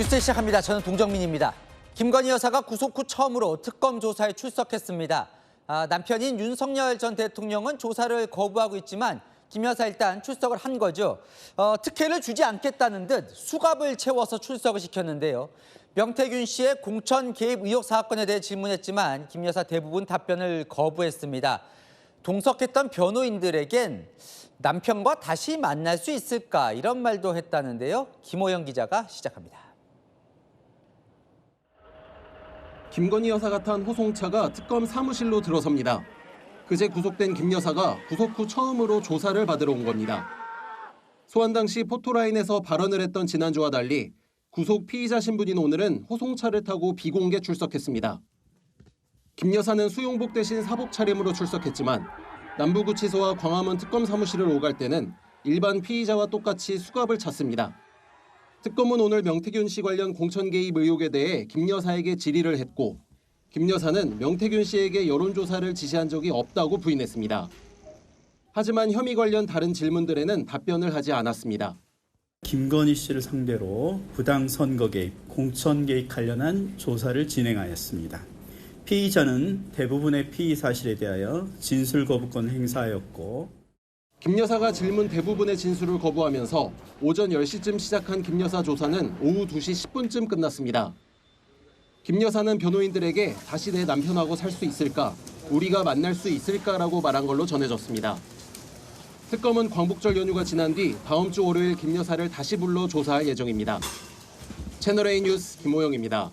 뉴스 시작합니다. 저는 동정민입니다. 김건희 여사가 구속 후 처음으로 특검 조사에 출석했습니다. 남편인 윤석열 전 대통령은 조사를 거부하고 있지만 김 여사 일단 출석을 한 거죠. 특혜를 주지 않겠다는 듯 수갑을 채워서 출석을 시켰는데요. 명태균 씨의 공천 개입 의혹 사건에 대해 질문했지만 김 여사 대부분 답변을 거부했습니다. 동석했던 변호인들에겐 남편과 다시 만날 수 있을까 이런 말도 했다는데요. 김호영 기자가 시작합니다. 김건희 여사가 탄 호송차가 특검 사무실로 들어섭니다. 그제 구속된 김 여사가 구속 후 처음으로 조사를 받으러 온 겁니다. 소환 당시 포토라인에서 발언을 했던 지난주와 달리 구속 피의자 신분인 오늘은 호송차를 타고 비공개 출석했습니다. 김 여사는 수용복 대신 사복 차림으로 출석했지만 남부구치소와 광화문 특검 사무실을 오갈 때는 일반 피의자와 똑같이 수갑을 찼습니다. 특검은 오늘 명태균 씨 관련 공천 개입 의혹에 대해 김 여사에게 질의를 했고 김 여사는 명태균 씨에게 여론조사를 지시한 적이 없다고 부인했습니다. 하지만 혐의 관련 다른 질문들에는 답변을 하지 않았습니다. 김건희 씨를 상대로 부당 선거 개입, 공천 개입 관련한 조사를 진행하였습니다. 피의자는 대부분의 피의 사실에 대하여 진술 거부권 행사하였고 김 여사가 질문 대부분의 진술을 거부하면서 오전 10시쯤 시작한 김 여사 조사는 오후 2시 10분쯤 끝났습니다. 김 여사는 변호인들에게 다시 내 남편하고 살 수 있을까, 우리가 만날 수 있을까라고 말한 걸로 전해졌습니다. 특검은 광복절 연휴가 지난 뒤 다음 주 월요일 김 여사를 다시 불러 조사할 예정입니다. 채널A 뉴스 김호영입니다.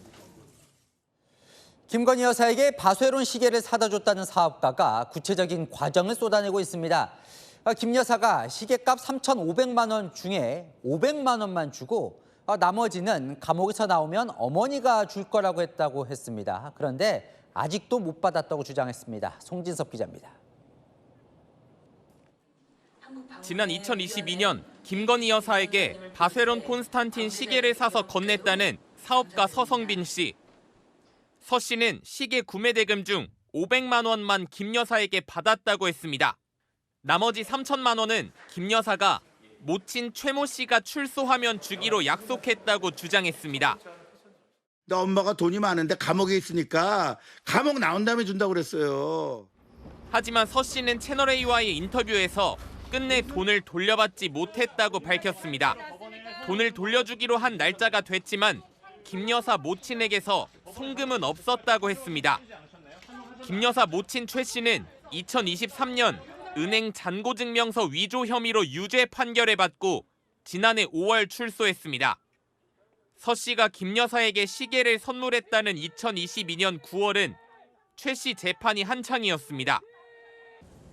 김건희 여사에게 바쇠론 시계를 사다 줬다는 사업가가 구체적인 과정을 쏟아내고 있습니다. 김 여사가 시계값 3,500만 원 중에 500만 원만 주고 나머지는 감옥에서 나오면 어머니가 줄 거라고 했습니다. 그런데 아직도 못 받았다고 주장했습니다. 송진섭 기자입니다. 지난 2022년 김건희 여사에게 바세론 콘스탄틴 시계를 사서 건넸다는 사업가 서성빈 씨. 서 씨는 시계 구매 대금 중 500만 원만 김 여사에게 받았다고 했습니다. 나머지 3천만 원은 김 여사가 모친 최모 씨가 출소하면 주기로 약속했다고 주장했습니다. 나 엄마가 돈이 많은데 감옥에 있으니까 감옥 나온 다음에 준다고 그랬어요. 하지만 서 씨는 채널A와의 인터뷰에서 끝내 돈을 돌려받지 못했다고 밝혔습니다. 돈을 돌려주기로 한 날짜가 됐지만 김 여사 모친에게서 송금은 없었다고 했습니다. 김 여사 모친 최 씨는 2023년 은행 잔고증명서 위조 혐의로 유죄 판결을 받고 지난해 5월 출소했습니다. 서 씨가 김 여사에게 시계를 선물했다는 2022년 9월은 최 씨 재판이 한창이었습니다.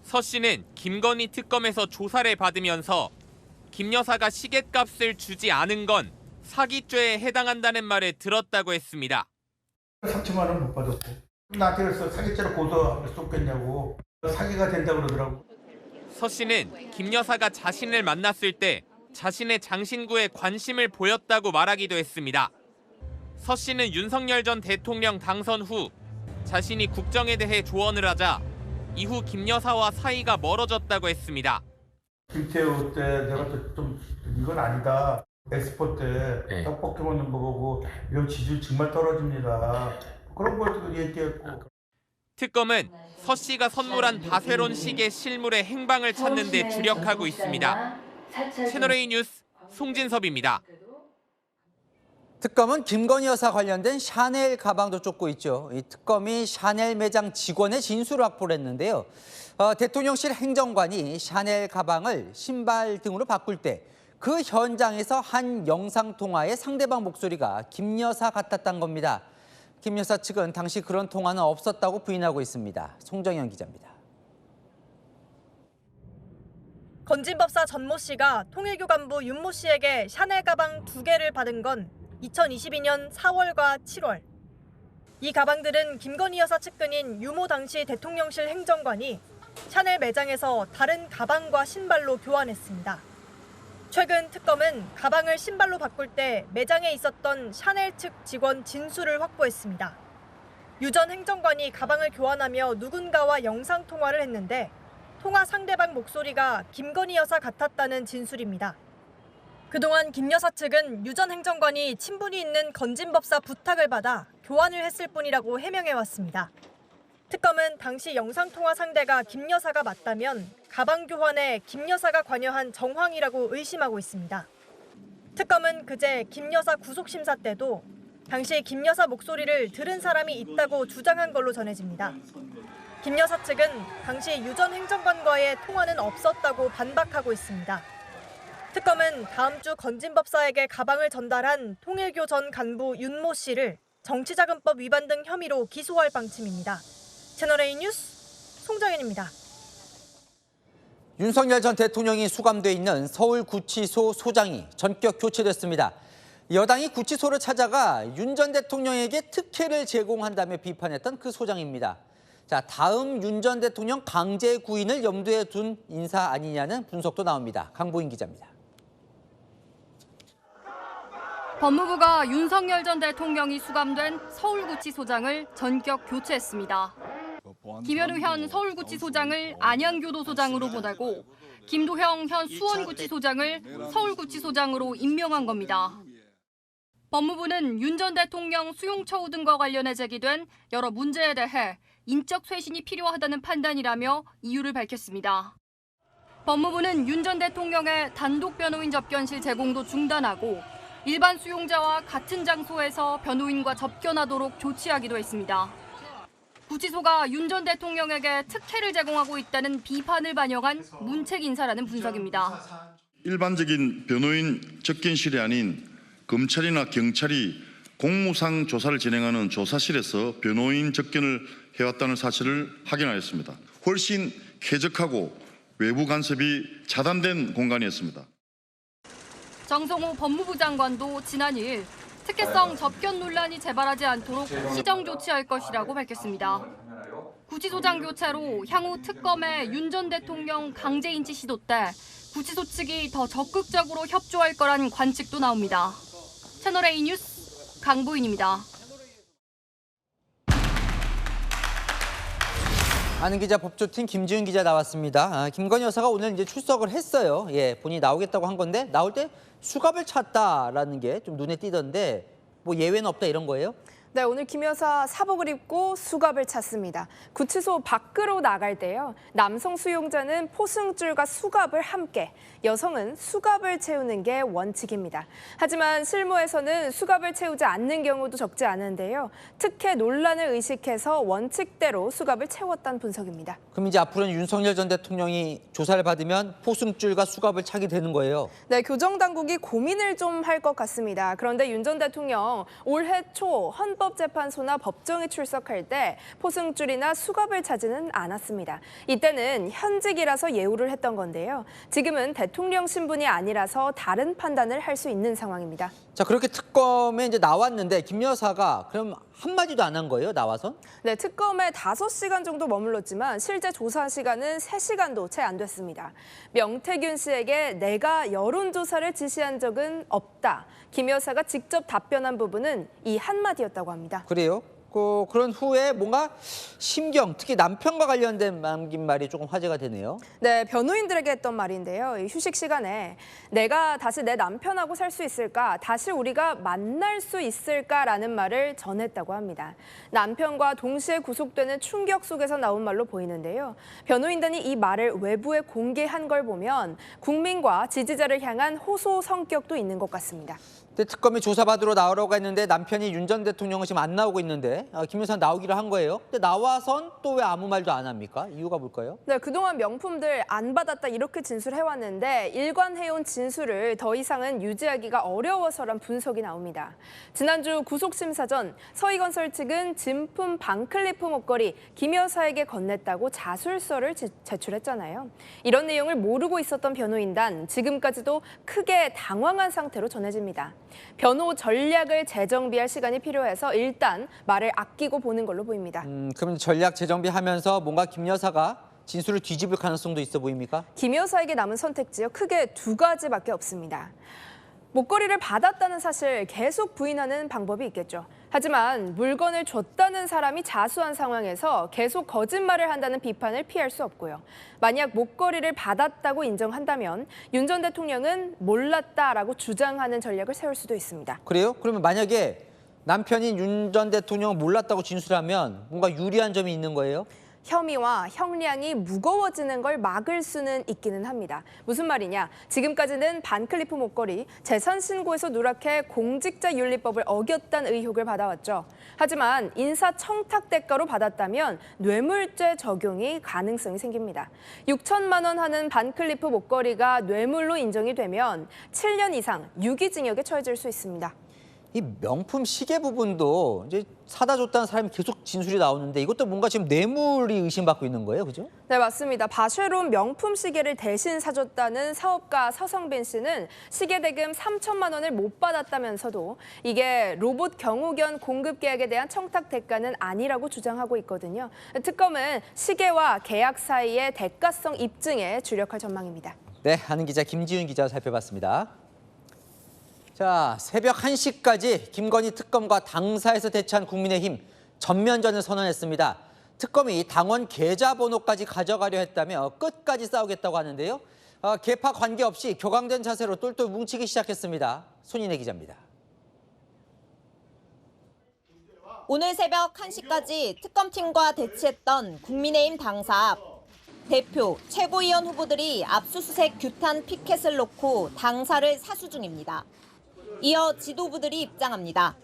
서 씨는 김건희 특검에서 조사를 받으면서 김 여사가 시계값을 주지 않은 건 사기죄에 해당한다는 말을 들었다고 했습니다. 3천만 원 못 받았고 나한테 그래서 사기죄로 고소할 수 없겠냐고 사기가 된다고 그러더라고. 서 씨는 김 여사가 자신을 만났을 때 자신의 장신구에 관심을 보였다고 말하기도 했습니다. 서 씨는 윤석열 전 대통령 당선 후 자신이 국정에 대해 조언을 하자 이후 김 여사와 사이가 멀어졌다고 했습니다. 김태우 때 내가 좀 이건 아니다. 엑스포 때 떡볶이 먹는 거 보고 이런 지지율 정말 떨어집니다. 그런 것도 얘기했고. 특검은 서 씨가 선물한 바세론 시계 실물의 행방을 찾는 데 주력하고 있습니다. 채널A 뉴스 송진섭입니다. 특검은 김건희 여사 관련된 샤넬 가방도 쫓고 있죠. 이 특검이 샤넬 매장 직원의 진술을 확보를 했는데요. 대통령실 행정관이 샤넬 가방을 신발 등으로 바꿀 때 그 현장에서 한 영상통화의 상대방 목소리가 김 여사 같았던 겁니다. 김 여사 측은 당시 그런 통화는 없었다고 부인하고 있습니다. 송정현 기자입니다. 건진법사 전모 씨가 통일교 간부 윤모 씨에게 샤넬 가방 2개를 받은 건 2022년 4월과 7월. 이 가방들은 김건희 여사 측근인 유모 당시 대통령실 행정관이 샤넬 매장에서 다른 가방과 신발로 교환했습니다. 최근 특검은 가방을 신발로 바꿀 때 매장에 있었던 샤넬 측 직원 진술을 확보했습니다. 유 전 행정관이 가방을 교환하며 누군가와 영상통화를 했는데 통화 상대방 목소리가 김건희 여사 같았다는 진술입니다. 그동안 김 여사 측은 유 전 행정관이 친분이 있는 건진 법사 부탁을 받아 교환을 했을 뿐이라고 해명해왔습니다. 특검은 당시 영상통화 상대가 김 여사가 맞다면 가방 교환에 김 여사가 관여한 정황이라고 의심하고 있습니다. 특검은 그제 김 여사 구속심사 때도 당시 김 여사 목소리를 들은 사람이 있다고 주장한 걸로 전해집니다. 김 여사 측은 당시 유 전 행정관과의 통화는 없었다고 반박하고 있습니다. 특검은 다음 주 건진법사에게 가방을 전달한 통일교 전 간부 윤모 씨를 정치자금법 위반 등 혐의로 기소할 방침입니다. 채널A 뉴스 송정현입니다. 윤석열 전 대통령이 수감돼 있는 서울구치소 소장이 전격 교체됐습니다. 여당이 구치소를 찾아가 윤 전 대통령에게 특혜를 제공한다며 비판했던 그 소장입니다. 자, 다음 윤 전 대통령 강제 구인을 염두에 둔 인사 아니냐는 분석도 나옵니다. 강보인 기자입니다. 법무부가 윤석열 전 대통령이 수감된 서울구치소장을 전격 교체했습니다. 김현우 현 서울구치소장을 안양교도소장으로 보내고 김도형 현 수원구치소장을 서울구치소장으로 임명한 겁니다. 법무부는 윤 전 대통령 수용처우 등과 관련해 제기된 여러 문제에 대해 인적 쇄신이 필요하다는 판단이라며 이유를 밝혔습니다. 법무부는 윤 전 대통령의 단독 변호인 접견실 제공도 중단하고 일반 수용자와 같은 장소에서 변호인과 접견하도록 조치하기도 했습니다. 구치소가 윤 전 대통령에게 특혜를 제공하고 있다는 비판을 반영한 문책 인사라는 분석입니다. 일반적인 변호인 접견실이 아닌 검찰이나 경찰이 공무상 조사를 진행하는 조사실에서 변호인 접견을 해왔다는 사실을 확인하였습니다. 훨씬 쾌적하고 외부 간섭이 차단된 공간이었습니다. 정성호 법무부 장관도 지난 2일 특혜성 접견 논란이 재발하지 않도록 시정 조치할 것이라고 밝혔습니다. 구치소장 교체로 향후 특검의 윤 전 대통령 강제 인지 시도 때 구치소 측이 더 적극적으로 협조할 거란 관측도 나옵니다. 채널A 뉴스 강보인입니다. 아는 기자 법조팀 김지훈 기자 나왔습니다. 김건희 여사가 오늘 이제 출석을 했어요. 본인이 나오겠다고 한 건데 나올 때 수갑을 찼다라는 게 좀 눈에 띄던데 뭐 예외는 없다 이런 거예요? 네, 오늘 김 여사 사복을 입고 수갑을 찼습니다. 구치소 밖으로 나갈 때요. 남성 수용자는 포승줄과 수갑을 함께, 여성은 수갑을 채우는 게 원칙입니다. 하지만 실무에서는 수갑을 채우지 않는 경우도 적지 않은데요. 특혜 논란을 의식해서 원칙대로 수갑을 채웠다는 분석입니다. 그럼 이제 앞으로는 윤석열 전 대통령이 조사를 받으면 포승줄과 수갑을 차게 되는 거예요? 네, 교정당국이 고민을 좀 할 것 같습니다. 그런데 윤 전 대통령 올해 초 헌법재판소나 법정에 출석할 때 포승줄이나 수갑을 차지는 않았습니다. 이때는 현직이라서 예우를 했던 건데요. 지금은 대통령 신분이 아니라서 다른 판단을 할 수 있는 상황입니다. 자, 그렇게 특검에 이제 나왔는데 김 여사가 그럼 한마디도 안 한 거예요, 나와서? 네, 특검에 5시간 정도 머물렀지만 실제 조사 시간은 3시간도 채 안 됐습니다. 명태균 씨에게 내가 여론조사를 지시한 적은 없다. 김 여사가 직접 답변한 부분은 이 한마디였다고 합니다. 그래요? 그런 후에 뭔가 심경, 특히 남편과 관련된 남긴 말이 조금 화제가 되네요. 네, 변호인들에게 했던 말인데요. 이 휴식 시간에 내가 다시 내 남편하고 살 수 있을까? 다시 우리가 만날 수 있을까라는 말을 전했다고 합니다. 남편과 동시에 구속되는 충격 속에서 나온 말로 보이는데요. 변호인단이 이 말을 외부에 공개한 걸 보면 국민과 지지자를 향한 호소 성격도 있는 것 같습니다. 근데 특검이 조사받으러 나오라고 했는데 남편이 윤 전 대통령은 지금 안 나오고 있는데 김 여사 나오기로 한 거예요. 근데 나와선 또 왜 아무 말도 안 합니까? 이유가 뭘까요? 네, 그동안 명품들 안 받았다 이렇게 진술해왔는데 일관해온 진술을 더 이상은 유지하기가 어려워서란 분석이 나옵니다. 지난주 구속심사 전 서희건설 측은 진품 반클리프 목걸이 김 여사에게 건넸다고 자술서를 제출했잖아요. 이런 내용을 모르고 있었던 변호인단 지금까지도 크게 당황한 상태로 전해집니다. 변호 전략을 재정비할 시간이 필요해서 일단 말을 아끼고 보는 걸로 보입니다. 그럼 전략 재정비하면서 뭔가 김 여사가 진술을 뒤집을 가능성도 있어 보입니까? 김 여사에게 남은 선택지요. 크게 2가지밖에 없습니다. 목걸이를 받았다는 사실 계속 부인하는 방법이 있겠죠. 하지만 물건을 줬다는 사람이 자수한 상황에서 계속 거짓말을 한다는 비판을 피할 수 없고요. 만약 목걸이를 받았다고 인정한다면 윤 전 대통령은 몰랐다라고 주장하는 전략을 세울 수도 있습니다. 그래요? 그러면 만약에 남편인 윤 전 대통령은 몰랐다고 진술하면 뭔가 유리한 점이 있는 거예요? 혐의와 형량이 무거워지는 걸 막을 수는 있기는 합니다. 무슨 말이냐? 지금까지는 반클리프 목걸이 재산 신고에서 누락해 공직자윤리법을 어겼다는 의혹을 받아왔죠. 하지만 인사청탁 대가로 받았다면 뇌물죄 적용이 가능성이 생깁니다. 6천만 원 하는 반클리프 목걸이가 뇌물로 인정이 되면 7년 이상 유기징역에 처해질 수 있습니다. 이 명품 시계 부분도 이제 사다 줬다는 사람이 계속 진술이 나오는데 이것도 뭔가 지금 뇌물이 의심받고 있는 거예요, 그죠? 네, 맞습니다. 바쉐론 명품 시계를 대신 사줬다는 사업가 서성빈 씨는 시계 대금 3천만 원을 못 받았다면서도 이게 로봇 경호견 공급 계약에 대한 청탁 대가는 아니라고 주장하고 있거든요. 특검은 시계와 계약 사이의 대가성 입증에 주력할 전망입니다. 네, 아는 기자 김지윤 기자 살펴봤습니다. 자, 새벽 1시까지 김건희 특검과 당사에서 대치한 국민의힘 전면전을 선언했습니다. 특검이 당원 계좌번호까지 가져가려 했다며 끝까지 싸우겠다고 하는데요. 계파 관계없이 격앙된 자세로 똘똘 뭉치기 시작했습니다. 손인혜 기자입니다. 오늘 새벽 1시까지 특검팀과 대치했던 국민의힘 당사 앞 대표, 최고위원 후보들이 압수수색 규탄 피켓을 놓고 당사를 사수 중입니다. 이어 지도부들이 입장합니다.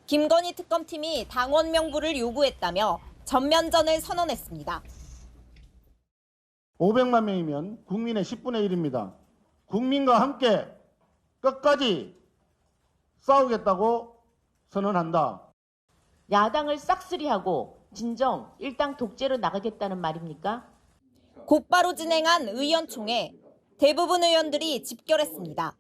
김건희 특검팀이 당원 명부를 요구했다며 전면전을 선언했습니다. 500만 명이면 국민의 10분의 1입니다. 국민과 함께 끝까지 싸우겠다고 선언한다. 야당을 싹쓸이하고 진정 일당 독재로 나가겠다는 말입니까? 곧바로 진행한 의원총회, 대부분 의원들이 집결했습니다.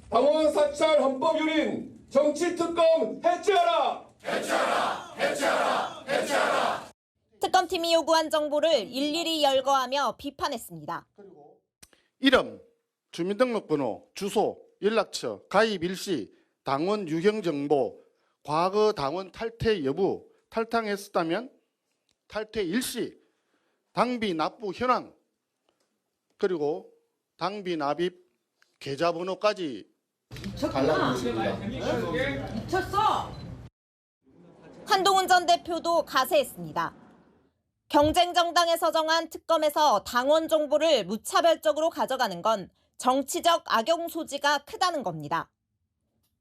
당원 사찰 헌법 유린 정치특검 해체하라! 해체하라! 해체하라! 해체하라! 특검팀이 요구한 정보를 일일이 열거하며 비판했습니다. 이름, 주민등록번호, 주소, 연락처, 가입 일시, 당원 유형 정보, 과거 당원 탈퇴 여부, 탈당했었다면 탈퇴 일시, 당비 납부 현황, 그리고 당비 납입 계좌번호까지 달라고 있습니다. 미쳤어! 한동훈 전 대표도 가세했습니다. 경쟁 정당에서 정한 특검에서 당원 정보를 무차별적으로 가져가는 건 정치적 악용 소지가 크다는 겁니다.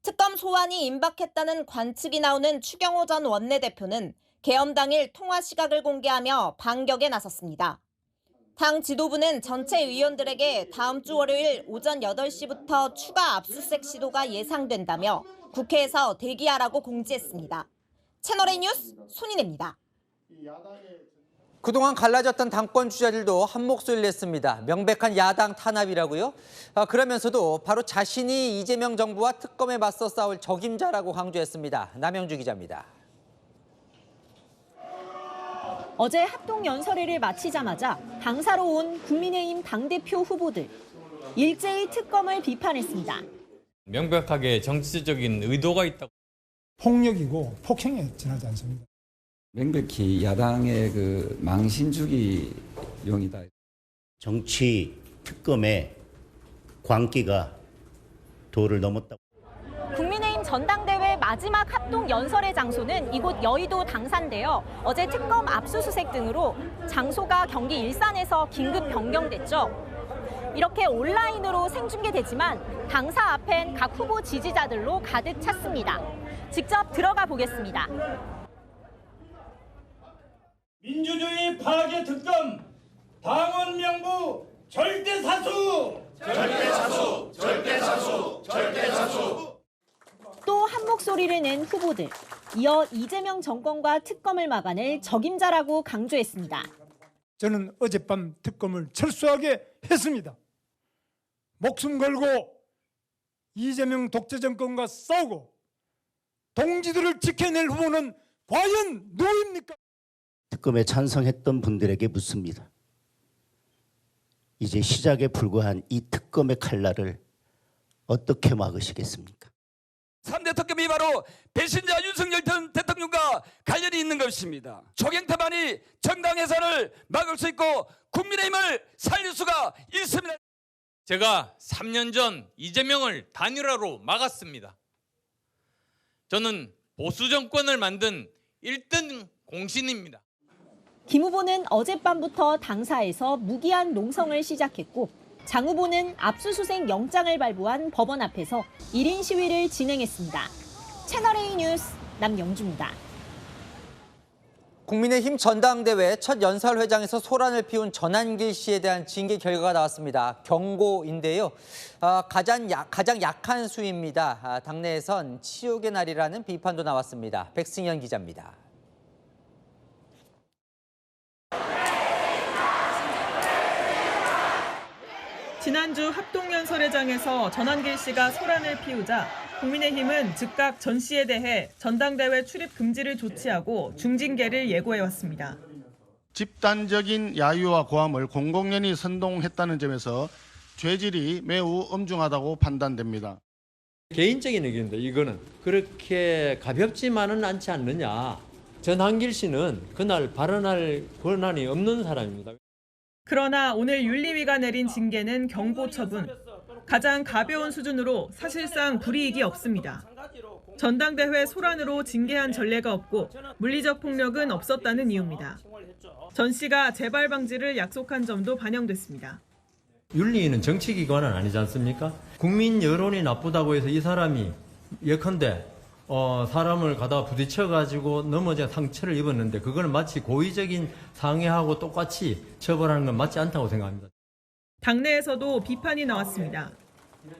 특검 소환이 임박했다는 관측이 나오는 추경호 전 원내대표는 계엄 당일 통화 시각을 공개하며 반격에 나섰습니다. 당 지도부는 전체 의원들에게 다음 주 월요일 오전 8시부터 추가 압수수색 시도가 예상된다며 국회에서 대기하라고 공지했습니다. 채널A 뉴스 손인혜입니다. 그동안 갈라졌던 당권 주자들도 한 목소리를 냈습니다. 명백한 야당 탄압이라고요? 그러면서도 바로 자신이 이재명 정부와 특검에 맞서 싸울 적임자라고 강조했습니다. 남영주 기자입니다. 어제 합동연설회를 마치자마자 당사로 온 국민의힘 당대표 후보들. 일제히 특검을 비판했습니다. 명백하게 정치적인 의도가 있다고. 폭력이고 폭행에 지나지 않습니다. 명백히 야당의 그 망신주기 용이다. 정치 특검의 광기가 도를 넘었다. 국민의힘 전당대회 마지막 합동 연설회 장소는 이곳 여의도 당사인데요. 어제 특검 압수수색 등으로 장소가 경기 일산에서 긴급 변경됐죠. 이렇게 온라인으로 생중계되지만 당사 앞엔 각 후보 지지자들로 가득 찼습니다. 직접 들어가 보겠습니다. 민주주의 파괴 특검, 당원 명부 절대 사수! 절대 사수! 절대 사수! 절대 사수! 또 한 목소리를 낸 후보들. 이어 이재명 정권과 특검을 막아낼 적임자라고 강조했습니다. 저는 어젯밤 특검을 철수하게 했습니다. 목숨 걸고 이재명 독재 정권과 싸우고 동지들을 지켜낼 후보는 과연 누구입니까? 특검에 찬성했던 분들에게 묻습니다. 이제 시작에 불과한 이 특검의 칼날을 어떻게 막으시겠습니까? 3대 특검이 바로 배신자 윤석열 전 대통령과 관련이 있는 것입니다. 조경태만이 정당 해산을 막을 수 있고 국민의힘을 살릴 수가 있습니다. 제가 3년 전 이재명을 단일화로 막았습니다. 저는 보수 정권을 만든 1등 공신입니다. 김 후보는 어젯밤부터 당사에서 무기한 농성을 시작했고 장 후보는 압수수색 영장을 발부한 법원 앞에서 1인 시위를 진행했습니다. 채널A 뉴스 남영주입니다. 국민의힘 전당대회 첫 연설회장에서 소란을 피운 전한길 씨에 대한 징계 결과가 나왔습니다. 경고인데요. 가장 약한 수위입니다. 당내에선 치욕의 날이라는 비판도 나왔습니다. 백승현 기자입니다. 지난주 합동연설회장에서 전한길 씨가 소란을 피우자 국민의힘은 즉각 전 씨에 대해 전당대회 출입 금지를 조치하고 중징계를 예고해왔습니다. 집단적인 야유와 고함을 공공연히 선동했다는 점에서 죄질이 매우 엄중하다고 판단됩니다. 개인적인 의견인데 이거는 그렇게 가볍지만은 않지 않느냐. 전한길 씨는 그날 발언할 권한이 없는 사람입니다. 그러나 오늘 윤리위가 내린 징계는 경고 처분. 가장 가벼운 수준으로 사실상 불이익이 없습니다. 전당대회 소란으로 징계한 전례가 없고 물리적 폭력은 없었다는 이유입니다. 전 씨가 재발 방지를 약속한 점도 반영됐습니다. 윤리위는 정치기관은 아니지 않습니까? 국민 여론이 나쁘다고 해서 이 사람이 예컨대 사람을 가다가 부딪혀가지고 넘어져 상처를 입었는데 그걸 마치 고의적인 상해하고 똑같이 처벌하는 건 맞지 않다고 생각합니다. 당내에서도 비판이 나왔습니다.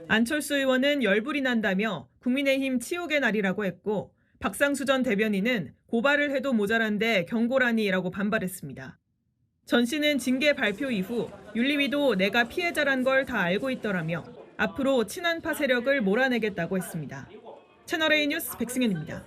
안철수 의원은 열불이 난다며 국민의힘 치욕의 날이라고 했고 박상수 전 대변인은 고발을 해도 모자란데 경고라니라고 반발했습니다. 전 씨는 징계 발표 이후 윤리위도 내가 피해자란 걸 다 알고 있더라며 앞으로 친한파 세력을 몰아내겠다고 했습니다. 채널A 뉴스 백승현입니다.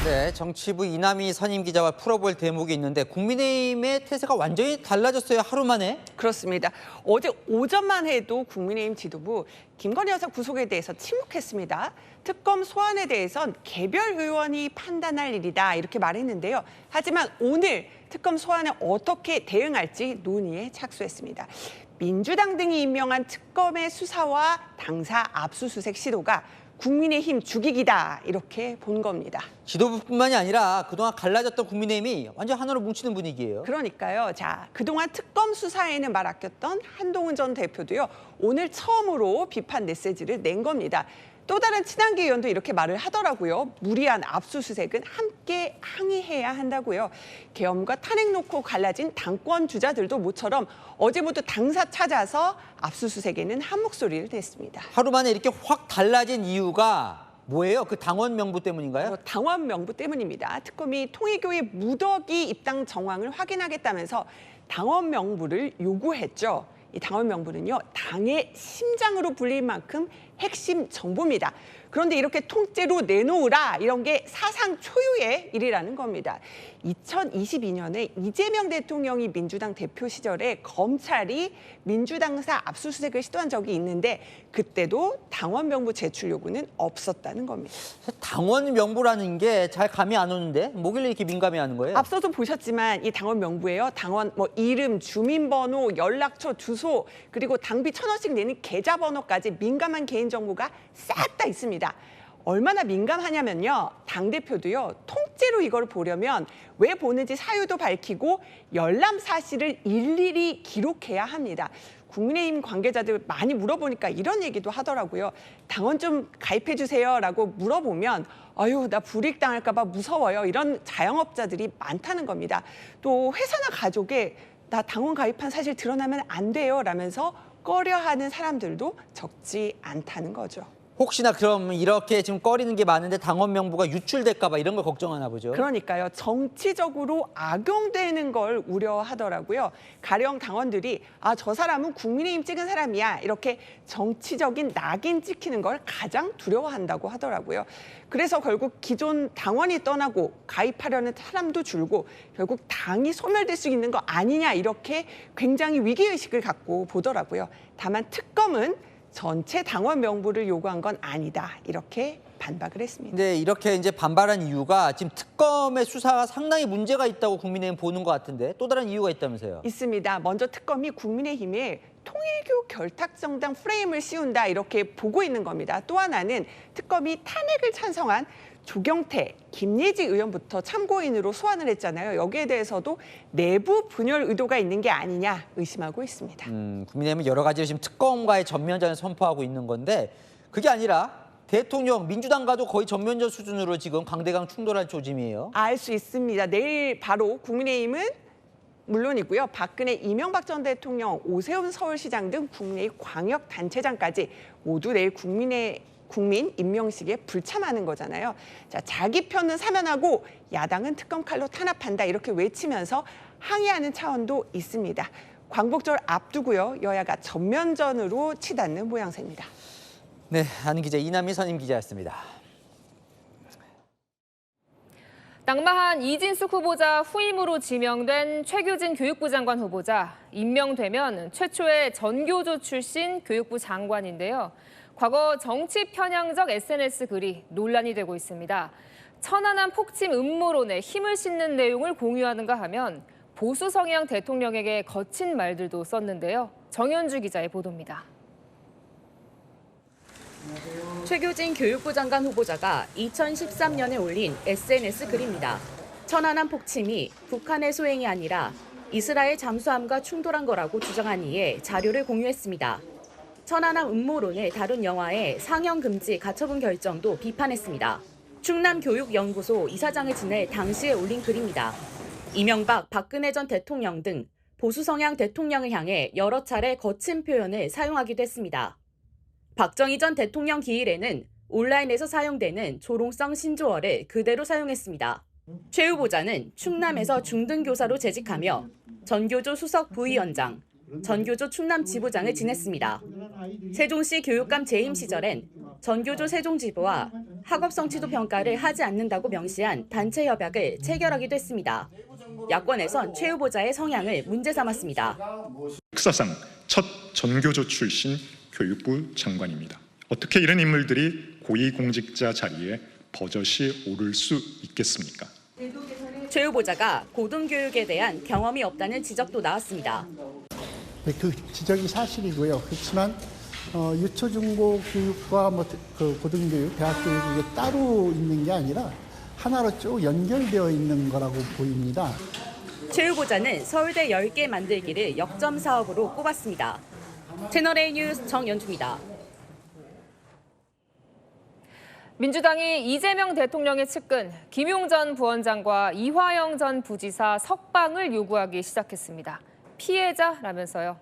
네, 정치부 이남희 선임 기자와 풀어볼 대목이 있는데 국민의힘의 태세가 완전히 달라졌어요, 하루 만에. 그렇습니다. 어제 오전만 해도 국민의힘 지도부 김건희 여사 구속에 대해서 침묵했습니다. 특검 소환에 대해선 개별 의원이 판단할 일이다 이렇게 말했는데요. 하지만 오늘 특검 소환에 어떻게 대응할지 논의에 착수했습니다. 민주당 등이 임명한 특검의 수사와 당사 압수수색 시도가 국민의힘 죽이기다 이렇게 본 겁니다. 지도부뿐만이 아니라 그동안 갈라졌던 국민의힘이 완전 하나로 뭉치는 분위기예요. 그러니까요. 자, 그동안 특검 수사에는 말 아꼈던 한동훈 전 대표도요. 오늘 처음으로 비판 메시지를 낸 겁니다. 또 다른 친한계 의원도 이렇게 말을 하더라고요. 무리한 압수수색은 함께 항의해야 한다고요. 계엄과 탄핵 놓고 갈라진 당권 주자들도 모처럼 어제 모두 당사 찾아서 압수수색에는 한 목소리를 냈습니다. 하루 만에 이렇게 확 달라진 이유가 뭐예요? 그 당원 명부 때문인가요? 당원 명부 때문입니다. 특검이 통일교의 무더기 입당 정황을 확인하겠다면서 당원 명부를 요구했죠. 이 당원 명부는요, 당의 심장으로 불릴 만큼 핵심 정보입니다. 그런데 이렇게 통째로 내놓으라 이런 게 사상 초유의 일이라는 겁니다. 2022년에 이재명 대통령이 민주당 대표 시절에 검찰이 민주당사 압수수색을 시도한 적이 있는데 그때도 당원 명부 제출 요구는 없었다는 겁니다. 당원 명부라는 게 잘 감이 안 오는데 뭐길래 이렇게 민감해하는 거예요? 앞서도 보셨지만 이 당원 명부에요. 당원 이름, 주민번호, 연락처, 주소 그리고 당비 1,000원씩 내는 계좌번호까지 민감한 개인정보가 싹 다 있습니다. 얼마나 민감하냐면요. 당대표도요. 통째로 이걸 보려면 왜 보는지 사유도 밝히고 열람 사실을 일일이 기록해야 합니다. 국민의힘 관계자들 많이 물어보니까 이런 얘기도 하더라고요. 당원 좀 가입해 주세요라고 물어보면 아유 나 불이익당할까 봐 무서워요. 이런 자영업자들이 많다는 겁니다. 또 회사나 가족에 나 당원 가입한 사실 드러나면 안 돼요 라면서 꺼려하는 사람들도 적지 않다는 거죠. 혹시나 그럼 이렇게 지금 꺼리는 게 많은데 당원 명부가 유출될까 봐 이런 걸 걱정하나 보죠. 그러니까요. 정치적으로 악용되는 걸 우려하더라고요. 가령 당원들이 저 사람은 국민의힘 찍은 사람이야. 이렇게 정치적인 낙인 찍히는 걸 가장 두려워한다고 하더라고요. 그래서 결국 기존 당원이 떠나고 가입하려는 사람도 줄고 결국 당이 소멸될 수 있는 거 아니냐 이렇게 굉장히 위기의식을 갖고 보더라고요. 다만 특검은 전체 당원 명부를 요구한 건 아니다. 이렇게 반박을 했습니다. 근데 이렇게 이제 반발한 이유가 지금 특검의 수사가 상당히 문제가 있다고 국민의힘 보는 것 같은데 또 다른 이유가 있다면서요? 있습니다. 먼저 특검이 국민의힘에 통일교 결탁정당 프레임을 씌운다 이렇게 보고 있는 겁니다. 또 하나는 특검이 탄핵을 찬성한 조경태, 김예지 의원부터 참고인으로 소환을 했잖아요. 여기에 대해서도 내부 분열 의도가 있는 게 아니냐 의심하고 있습니다. 국민의힘은 여러 가지로 지금 특검과의 전면전을 선포하고 있는 건데 그게 아니라 대통령, 민주당과도 거의 전면전 수준으로 지금 강대강 충돌할 조짐이에요. 알 수 있습니다. 내일 바로 국민의힘은 물론이고요. 박근혜, 이명박 전 대통령, 오세훈 서울시장 등 국내의 광역단체장까지 모두 내일 국민 임명식에 불참하는 거잖아요. 자, 자기 편은 사면하고 야당은 특검 칼로 탄압한다 이렇게 외치면서 항의하는 차원도 있습니다. 광복절 앞두고요. 여야가 전면전으로 치닫는 모양새입니다. 네, 아는 기자 이남희 선임 기자였습니다. 낙마한 이진숙 후보자 후임으로 지명된 최규진 교육부 장관 후보자, 임명되면 최초의 전교조 출신 교육부 장관인데요. 과거 정치 편향적 SNS 글이 논란이 되고 있습니다. 천안함 폭침 음모론에 힘을 싣는 내용을 공유하는가 하면 보수 성향 대통령에게 거친 말들도 썼는데요. 정현주 기자의 보도입니다. 최규진 교육부 장관 후보자가 2013년에 올린 SNS 글입니다. 천안함 폭침이 북한의 소행이 아니라 이스라엘 잠수함과 충돌한 거라고 주장한 이에 자료를 공유했습니다. 천안함 음모론을 다룬 영화의 상영 금지 가처분 결정도 비판했습니다. 충남교육연구소 이사장을 지낼 당시에 올린 글입니다. 이명박, 박근혜 전 대통령 등 보수 성향 대통령을 향해 여러 차례 거친 표현을 사용하기도 했습니다. 박정희 전 대통령 기일에는 온라인에서 사용되는 조롱성 신조어를 그대로 사용했습니다. 최 후보자는 충남에서 중등교사로 재직하며 전교조 수석 부위원장, 전교조 충남 지부장을 지냈습니다. 세종시 교육감 재임 시절엔 전교조 세종지부와 학업 성취도 평가를 하지 않는다고 명시한 단체 협약을 체결하기도 했습니다. 야권에선 최 후보자의 성향을 문제 삼았습니다. 역사상 첫 전교조 출신 교육부 장관입니다. 어떻게 이런 인물들이 고위공직자 자리에 버젓이 오를 수 있겠습니까? 최 후보자가 고등교육에 대한 경험이 없다는 지적도 나왔습니다. 그 지적이 사실이고요. 그렇지만 유초중고 교육과 그 고등교육, 대학교육이 이게 따로 있는 게 아니라 하나로 쭉 연결되어 있는 거라고 보입니다. 최 후보자는 서울대 10개 만들기를 역점 사업으로 꼽았습니다. 채널A 뉴스 정연주입니다. 민주당이 이재명 대통령의 측근 김용 전 부원장과 이화영 전 부지사 석방을 요구하기 시작했습니다. 피해자라면서요.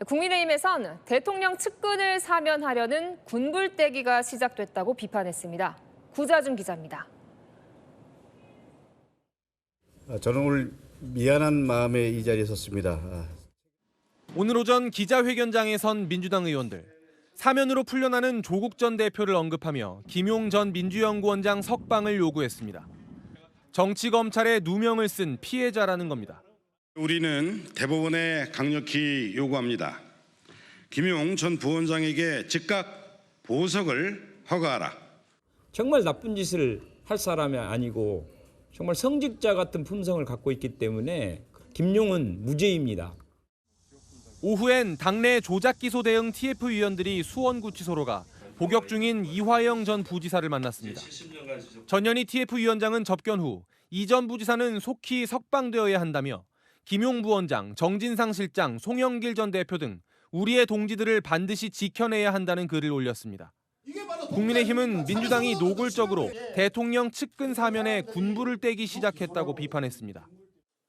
국민의힘에선 대통령 측근을 사면하려는 군불대기가 시작됐다고 비판했습니다. 구자준 기자입니다. 저는 오늘 미안한 마음에 이 자리에 섰습니다. 오늘 오전 기자회견장에 선 민주당 의원들. 사면으로 풀려나는 조국 전 대표를 언급하며 김용 전 민주연구원장 석방을 요구했습니다. 정치검찰에 누명을 쓴 피해자라는 겁니다. 우리는 대법원에 강력히 요구합니다. 김용 전 부원장에게 즉각 보석을 허가하라. 정말 나쁜 짓을 할 사람이 아니고 정말 성직자 같은 품성을 갖고 있기 때문에 김용은 무죄입니다. 오후엔 당내 조작기소 대응 TF위원들이 수원구치소로 가 복역 중인 이화영 전 부지사를 만났습니다. 전현희 TF위원장은 접견 후 이 전 부지사는 속히 석방되어야 한다며 김용 부원장, 정진상 실장, 송영길 전 대표 등 우리의 동지들을 반드시 지켜내야 한다는 글을 올렸습니다. 국민의힘은 민주당이 노골적으로 대통령 측근 사면에 군불을 떼기 시작했다고 비판했습니다.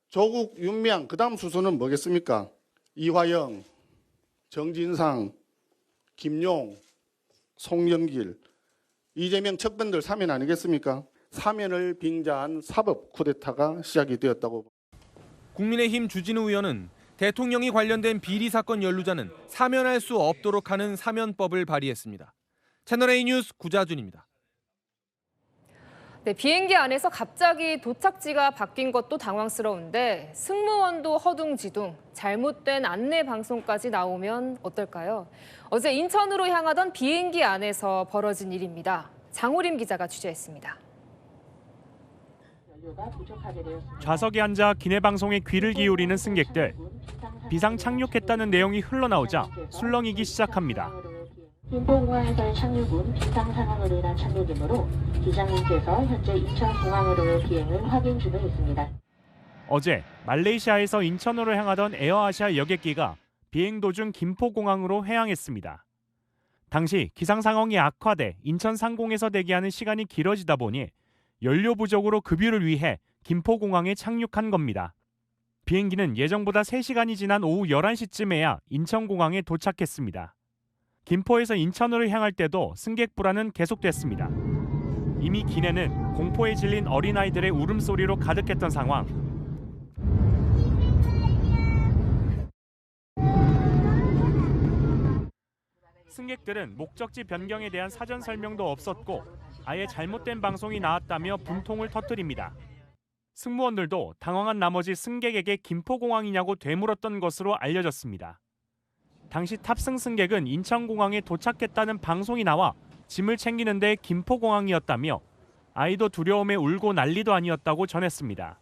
조국, 윤미향, 그다음 수순은 뭐겠습니까? 이화영, 정진상, 김용, 송영길, 이재명 측근들 사면 아니겠습니까? 사면을 빙자한 사법 쿠데타가 시작이 되었다고. 국민의힘 주진우 의원은 대통령이 관련된 비리 사건 연루자는 사면할 수 없도록 하는 사면법을 발의했습니다. 채널A 뉴스 구자준입니다. 네, 비행기 안에서 갑자기 도착지가 바뀐 것도 당황스러운데 승무원도 허둥지둥, 잘못된 안내 방송까지 나오면 어떨까요? 어제 인천으로 향하던 비행기 안에서 벌어진 일입니다. 장호림 기자가 취재했습니다. 좌석에 앉아 기내방송에 귀를 기울이는 승객들. 비상 착륙했다는 내용이 흘러나오자 술렁이기 시작합니다. 김포공항에서의 착륙은 비상 상황으로 인한 착륙이므로 기장님께서 현재 인천공항으로의 비행을 확인 중에 있습니다. 어제 말레이시아에서 인천으로 향하던 에어아시아 여객기가 비행 도중 김포공항으로 회항했습니다. 당시 기상 상황이 악화돼 인천 상공에서 대기하는 시간이 길어지다 보니 연료 부족으로 급유를 위해 김포공항에 착륙한 겁니다. 비행기는 예정보다 3시간이 지난 오후 11시쯤에야 인천공항에 도착했습니다. 김포에서 인천으로 향할 때도 승객 불안은 계속됐습니다. 이미 기내는 공포에 질린 어린아이들의 울음소리로 가득했던 상황. 승객들은 목적지 변경에 대한 사전 설명도 없었고 아예 잘못된 방송이 나왔다며 분통을 터뜨립니다. 승무원들도 당황한 나머지 승객에게 김포공항이냐고 되물었던 것으로 알려졌습니다. 당시 탑승 승객은 인천공항에 도착했다는 방송이 나와 짐을 챙기는데 김포공항이었다며 아이도 두려움에 울고 난리도 아니었다고 전했습니다.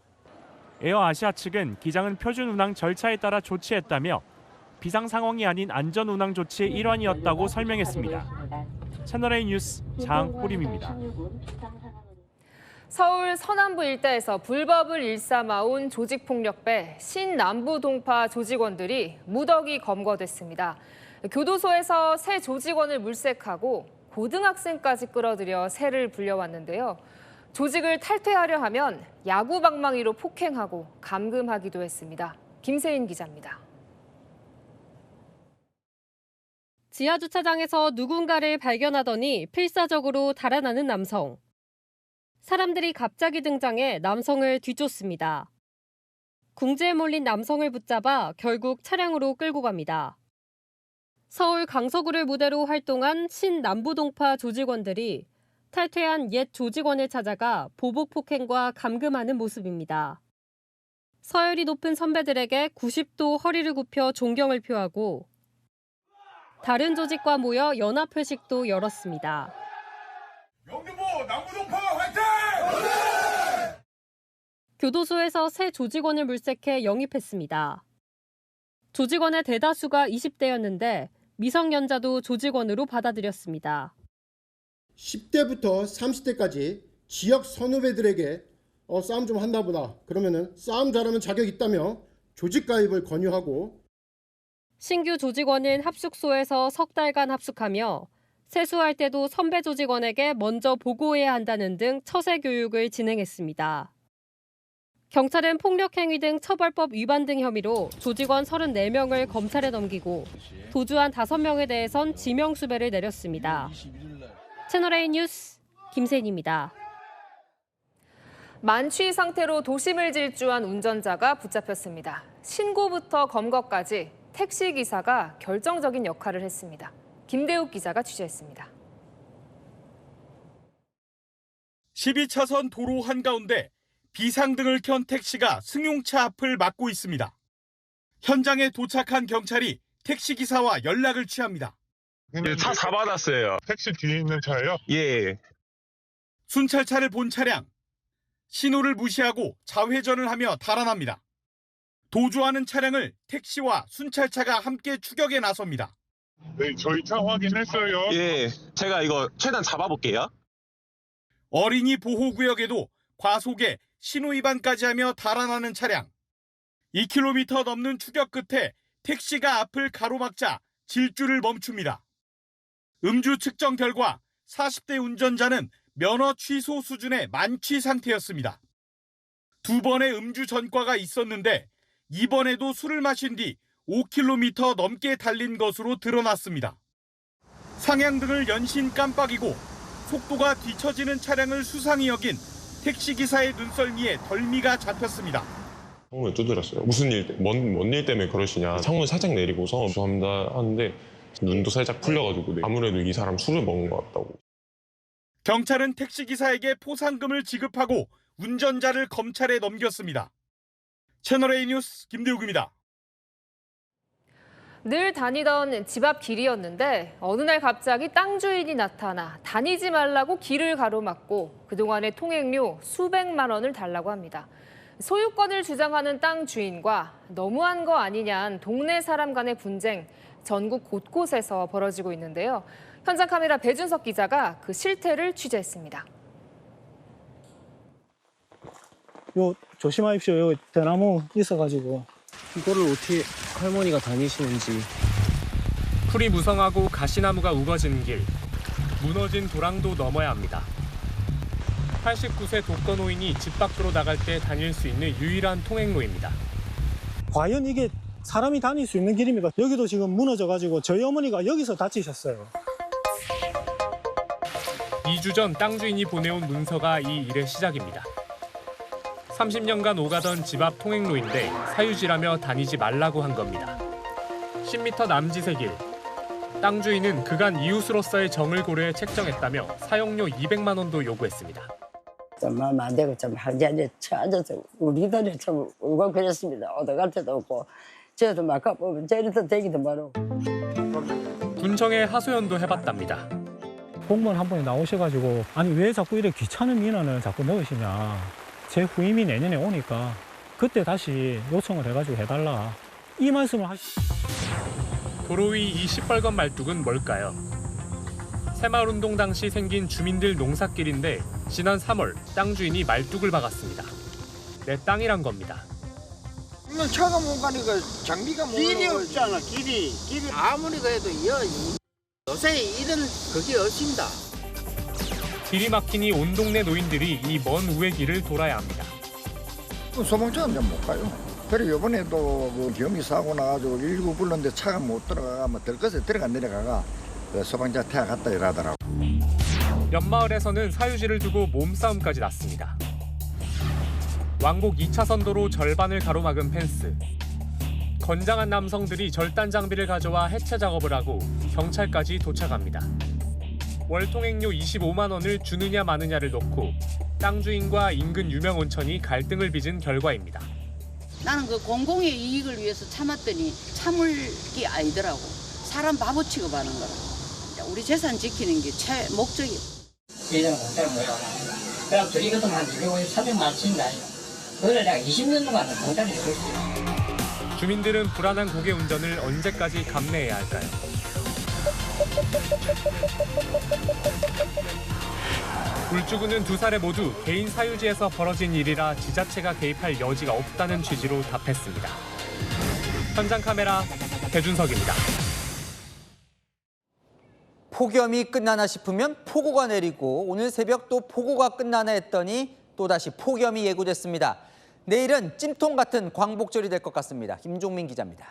에어아시아 측은 기장은 표준 운항 절차에 따라 조치했다며 비상 상황이 아닌 안전 운항 조치의 일환이었다고 설명했습니다. 채널A 뉴스 장호림입니다. 서울 서남부 일대에서 불법을 일삼아온 조직폭력배 신남부동파 조직원들이 무더기 검거됐습니다. 교도소에서 새 조직원을 물색하고 고등학생까지 끌어들여 새를 불려왔는데요. 조직을 탈퇴하려 하면 야구방망이로 폭행하고 감금하기도 했습니다. 김세인 기자입니다. 지하주차장에서 누군가를 발견하더니 필사적으로 달아나는 남성. 사람들이 갑자기 등장해 남성을 뒤쫓습니다. 궁지에 몰린 남성을 붙잡아 결국 차량으로 끌고 갑니다. 서울 강서구를 무대로 활동한 신남부동파 조직원들이 탈퇴한 옛 조직원을 찾아가 보복 폭행과 감금하는 모습입니다. 서열이 높은 선배들에게 90도 허리를 굽혀 존경을 표하고 다른 조직과 모여 연합회식도 열었습니다. 영등포 남부동파 화이팅! 교도소에서 새 조직원을 물색해 영입했습니다. 조직원의 대다수가 20대였는데 미성년자도 조직원으로 받아들였습니다. 10대부터 30대까지 지역 선후배들에게 싸움 좀 한다 보다. 그러면은 싸움 잘하면 자격 있다며 조직 가입을 권유하고 신규 조직원은 합숙소에서 석 달간 합숙하며 세수할 때도 선배 조직원에게 먼저 보고해야 한다는 등 처세 교육을 진행했습니다. 경찰은 폭력행위 등 처벌법 위반 등 혐의로 조직원 34명을 검찰에 넘기고 도주한 5명에 대해선 지명수배를 내렸습니다. 채널A 뉴스 김세인입니다. 만취 상태로 도심을 질주한 운전자가 붙잡혔습니다. 신고부터 검거까지 택시기사가 결정적인 역할을 했습니다. 김대욱 기자가 취재했습니다. 12차선 도로 한가운데 비상등을 켠 택시가 승용차 앞을 막고 있습니다. 현장에 도착한 경찰이 택시기사와 연락을 취합니다. 차 잡아놨어요. 택시 뒤에 있는 차예요? 예. 순찰차를 본 차량. 신호를 무시하고 좌회전을 하며 달아납니다. 도주하는 차량을 택시와 순찰차가 함께 추격에 나섭니다. 네, 저희 차 확인했어요. 예, 제가 이거 최대한 잡아볼게요. 어린이 보호구역에도 과속에 신호위반까지 하며 달아나는 차량. 2km 넘는 추격 끝에 택시가 앞을 가로막자 질주를 멈춥니다. 음주 측정 결과 40대 운전자는 면허 취소 수준의 만취 상태였습니다. 2번의 음주 전과가 있었는데 이번에도 술을 마신 뒤 5km 넘게 달린 것으로 드러났습니다. 상향등을 연신 깜빡이고 속도가 뒤처지는 차량을 수상히 여긴 택시기사의 눈썰미에 덜미가 잡혔습니다. 창문을 두드렸어요. 무슨 일, 뭔 일 때문에 그러시냐. 창문 살짝 내리고서 죄송합니다 하는데 눈도 살짝 풀려가지고 아무래도 이 사람 술을 먹은 것 같다고. 경찰은 택시기사에게 포상금을 지급하고 운전자를 검찰에 넘겼습니다. 채널A 뉴스 김대욱입니다. 늘 다니던 집 앞 길이었는데 어느 날 갑자기 땅 주인이 나타나 다니지 말라고 길을 가로막고 그동안의 통행료 수백만 원을 달라고 합니다. 소유권을 주장하는 땅 주인과 너무한 거 아니냐는 동네 사람 간의 분쟁, 전국 곳곳에서 벌어지고 있는데요. 현장 카메라 배준석 기자가 그 실태를 취재했습니다. 요 조심하십시오. 요 대나무 있어가지고. 이거를 어떻게 할머니가 다니시는지. 풀이 무성하고 가시나무가 우거진 길, 무너진 도랑도 넘어야 합니다. 89세 독거 노인이 집 밖으로 나갈 때 다닐 수 있는 유일한 통행로입니다. 과연 이게 사람이 다닐 수 있는 길입니까? 여기도 지금 무너져가지고 저희 어머니가 여기서 다치셨어요. 2주 전 땅 주인이 보내온 문서가 이 일의 시작입니다. 30년간 오가던 집 앞 통행로인데 사유지라며 다니지 말라고 한 겁니다. 10m 남짓의 길. 땅 주인은 그간 이웃으로서의 정을 고려해 책정했다며 사용료 200만 원도 요구했습니다. 좀 마음 안 되고 좀 한자리에 처앉아서 우리들이 참 울고 그랬습니다. 얻어갈 데도 없고 저도 막 가보면 저리도 되기도 바로. 군청에 하소연도 해봤답니다. 공무원 한 분이 나오셔가지고 아니 왜 자꾸 이렇게 귀찮은 민원을 자꾸 넣으시냐. 제 후임이 내년에 오니까 그때 다시 요청을 해가지고 해달라. 이 말씀을 도로 위 이 시뻘건 말뚝은 뭘까요? 새마을운동 당시 생긴 주민들 농사길인데 지난 3월 땅 주인이 말뚝을 박았습니다. 내 땅이란 겁니다. 이건 차가 못 가니까 장비가 못 길이 없잖아. 길이 아무리 그래도 요새 이런 그게 없습니다. 길이 막히니 온 동네 노인들이 이 먼 우회 길을 돌아야 합니다. 소방차는 좀 못 가요. 그리고 이번에도 그 경비 사고 나가지고 119 불렀는데 차가 못 들어가, 뭐 들것에 들어가 내려가가 그 소방차 태워갔다 이러더라고. 옆마을에서는 사유지를 두고 몸싸움까지 났습니다. 왕복 2차선 도로 절반을 가로막은 펜스. 건장한 남성들이 절단 장비를 가져와 해체 작업을 하고 경찰까지 도착합니다. 월 통행료 25만 원을 주느냐 마느냐를 놓고 땅 주인과 인근 유명 온천이 갈등을 빚은 결과입니다. 나는 그 공공의 이익을 위해서 참았더니 참을 게 아니더라고. 사람 바보 취급하는 거라. 우리 재산 지키는 게 목적이야. 예전에 공짜를 못 하나. 그래서 이것도 한 250, 300만 친다. 그걸 내가 20년 동안 공짜를 줬어요. 주민들은 불안한 고개 운전을 언제까지 감내해야 할까요? 울주군은 두 사례 모두 개인 사유지에서 벌어진 일이라 지자체가 개입할 여지가 없다는 취지로 답했습니다. 현장 카메라 배준석입니다. 폭염이 끝나나 싶으면 폭우가 내리고 오늘 새벽 또 폭우가 끝나나 했더니 또다시 폭염이 예고됐습니다. 내일은 찜통 같은 광복절이 될 것 같습니다. 김종민 기자입니다.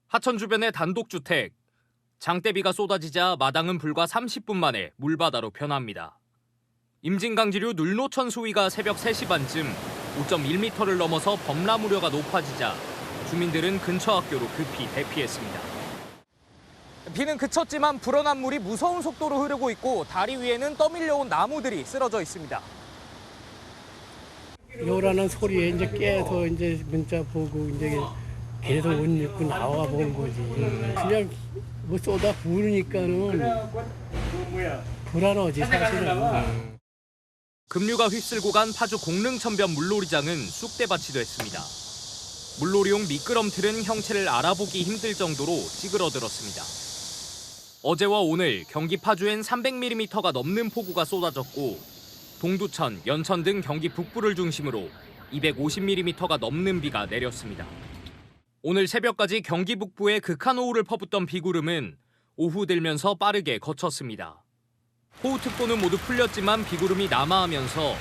하천 주변의 단독주택. 장대비가 쏟아지자 마당은 불과 30분 만에 물바다로 변합니다. 임진강지류 눌노천 수위가 새벽 3시 반쯤 5.1m를 넘어서 범람 우려가 높아지자 주민들은 근처 학교로 급히 대피했습니다. 비는 그쳤지만 불어난 물이 무서운 속도로 흐르고 있고 다리 위에는 떠밀려온 나무들이 쓰러져 있습니다. 요라는 소리에 이제 깨서 이제 문자 보고 이제 계속 옷 입고 나와 본 거지. 그냥 뭐 쏟아 부으니까는 불안하지 사실은. 급류가 휩쓸고 간 파주 공릉천변 물놀이장은 쑥대밭이 됐습니다. 물놀이용 미끄럼틀은 형체를 알아보기 힘들 정도로 찌그러들었습니다. 어제와 오늘 경기 파주엔 300mm가 넘는 폭우가 쏟아졌고 동두천, 연천 등 경기 북부를 중심으로 250mm가 넘는 비가 내렸습니다. 오늘 새벽까지 경기 북부에 극한호우를 퍼붓던 비구름은 오후 들면서 빠르게 거쳤습니다. 호우특보는 모두 풀렸지만 비구름이 남하하면서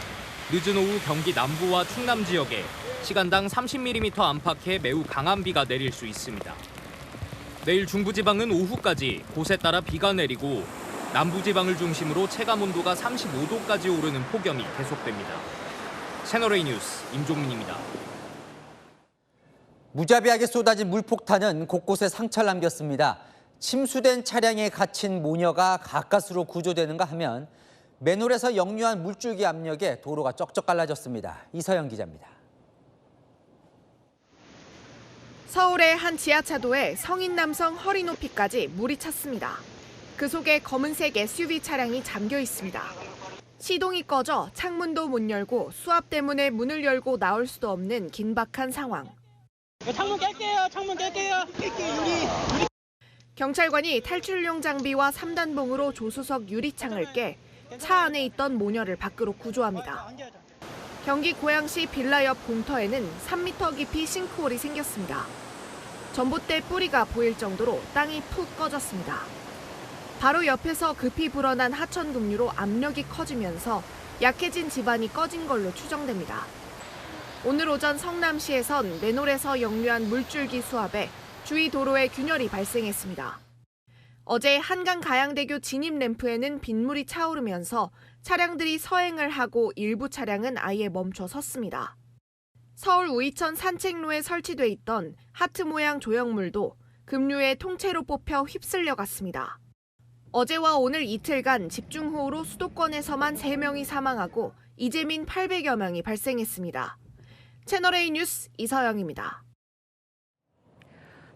늦은 오후 경기 남부와 충남 지역에 시간당 30mm 안팎의 매우 강한 비가 내릴 수 있습니다. 내일 중부지방은 오후까지 곳에 따라 비가 내리고 남부지방을 중심으로 체감온도가 35도까지 오르는 폭염이 계속됩니다. 채널A 뉴스 임종민입니다. 무자비하게 쏟아진 물폭탄은 곳곳에 상처를 남겼습니다. 침수된 차량에 갇힌 모녀가 가까스로 구조되는가 하면 맨홀에서 역류한 물줄기 압력에 도로가 쩍쩍 갈라졌습니다. 이서영 기자입니다. 서울의 한 지하차도에 성인 남성 허리 높이까지 물이 찼습니다. 그 속에 검은색 SUV 차량이 잠겨 있습니다. 시동이 꺼져 창문도 못 열고 수압 때문에 문을 열고 나올 수도 없는 긴박한 상황. 창문 깰게요. 창문 깰게요. 유리. 경찰관이 탈출용 장비와 3단봉으로 조수석 유리창을 깨 차 안에 있던 모녀를 밖으로 구조합니다. 경기 고양시 빌라 옆 공터에는 3m 깊이 싱크홀이 생겼습니다. 전봇대 뿌리가 보일 정도로 땅이 푹 꺼졌습니다. 바로 옆에서 급히 불어난 하천급류로 압력이 커지면서 약해진 집안이 꺼진 걸로 추정됩니다. 오늘 오전 성남시에선 맨홀에서 역류한 물줄기 수압에 주위 도로에 균열이 발생했습니다. 어제 한강 가양대교 진입 램프에는 빗물이 차오르면서 차량들이 서행을 하고 일부 차량은 아예 멈춰 섰습니다. 서울 우이천 산책로에 설치돼 있던 하트 모양 조형물도 급류에 통째로 뽑혀 휩쓸려 갔습니다. 어제와 오늘 이틀간 집중호우로 수도권에서만 3명이 사망하고 이재민 800여 명이 발생했습니다. 채널A 뉴스 이서영입니다.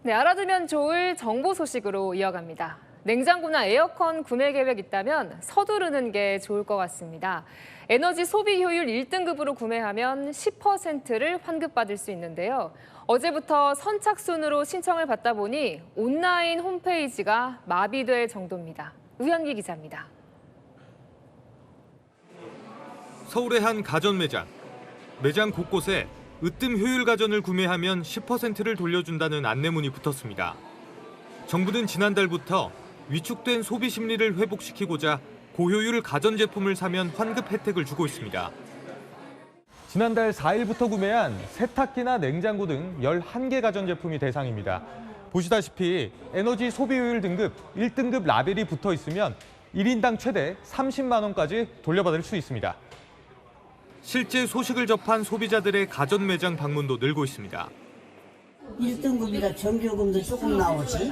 네, 알아두면 좋을 정보 소식으로 이어갑니다. 냉장고나 에어컨 구매 계획 있다면 서두르는 게 좋을 것 같습니다. 에너지 소비 효율 1등급으로 구매하면 10%를 환급받을 수 있는데요. 어제부터 선착순으로 신청을 받다 보니 온라인 홈페이지가 마비될 정도입니다. 우현기 기자입니다. 서울의 한 가전 매장. 매장 곳곳에 으뜸 효율 가전을 구매하면 10%를 돌려준다는 안내문이 붙었습니다. 정부는 지난달부터 위축된 소비 심리를 회복시키고자 고효율 가전제품을 사면 환급 혜택을 주고 있습니다. 지난달 4일부터 구매한 세탁기나 냉장고 등 11개 가전제품이 대상입니다. 보시다시피 에너지 소비효율 등급 1등급 라벨이 붙어 있으면 1인당 최대 30만 원까지 돌려받을 수 있습니다. 실제 소식을 접한 소비자들의 가전 매장 방문도 늘고 있습니다. 1등급이라 전기요금도 조금 나오지.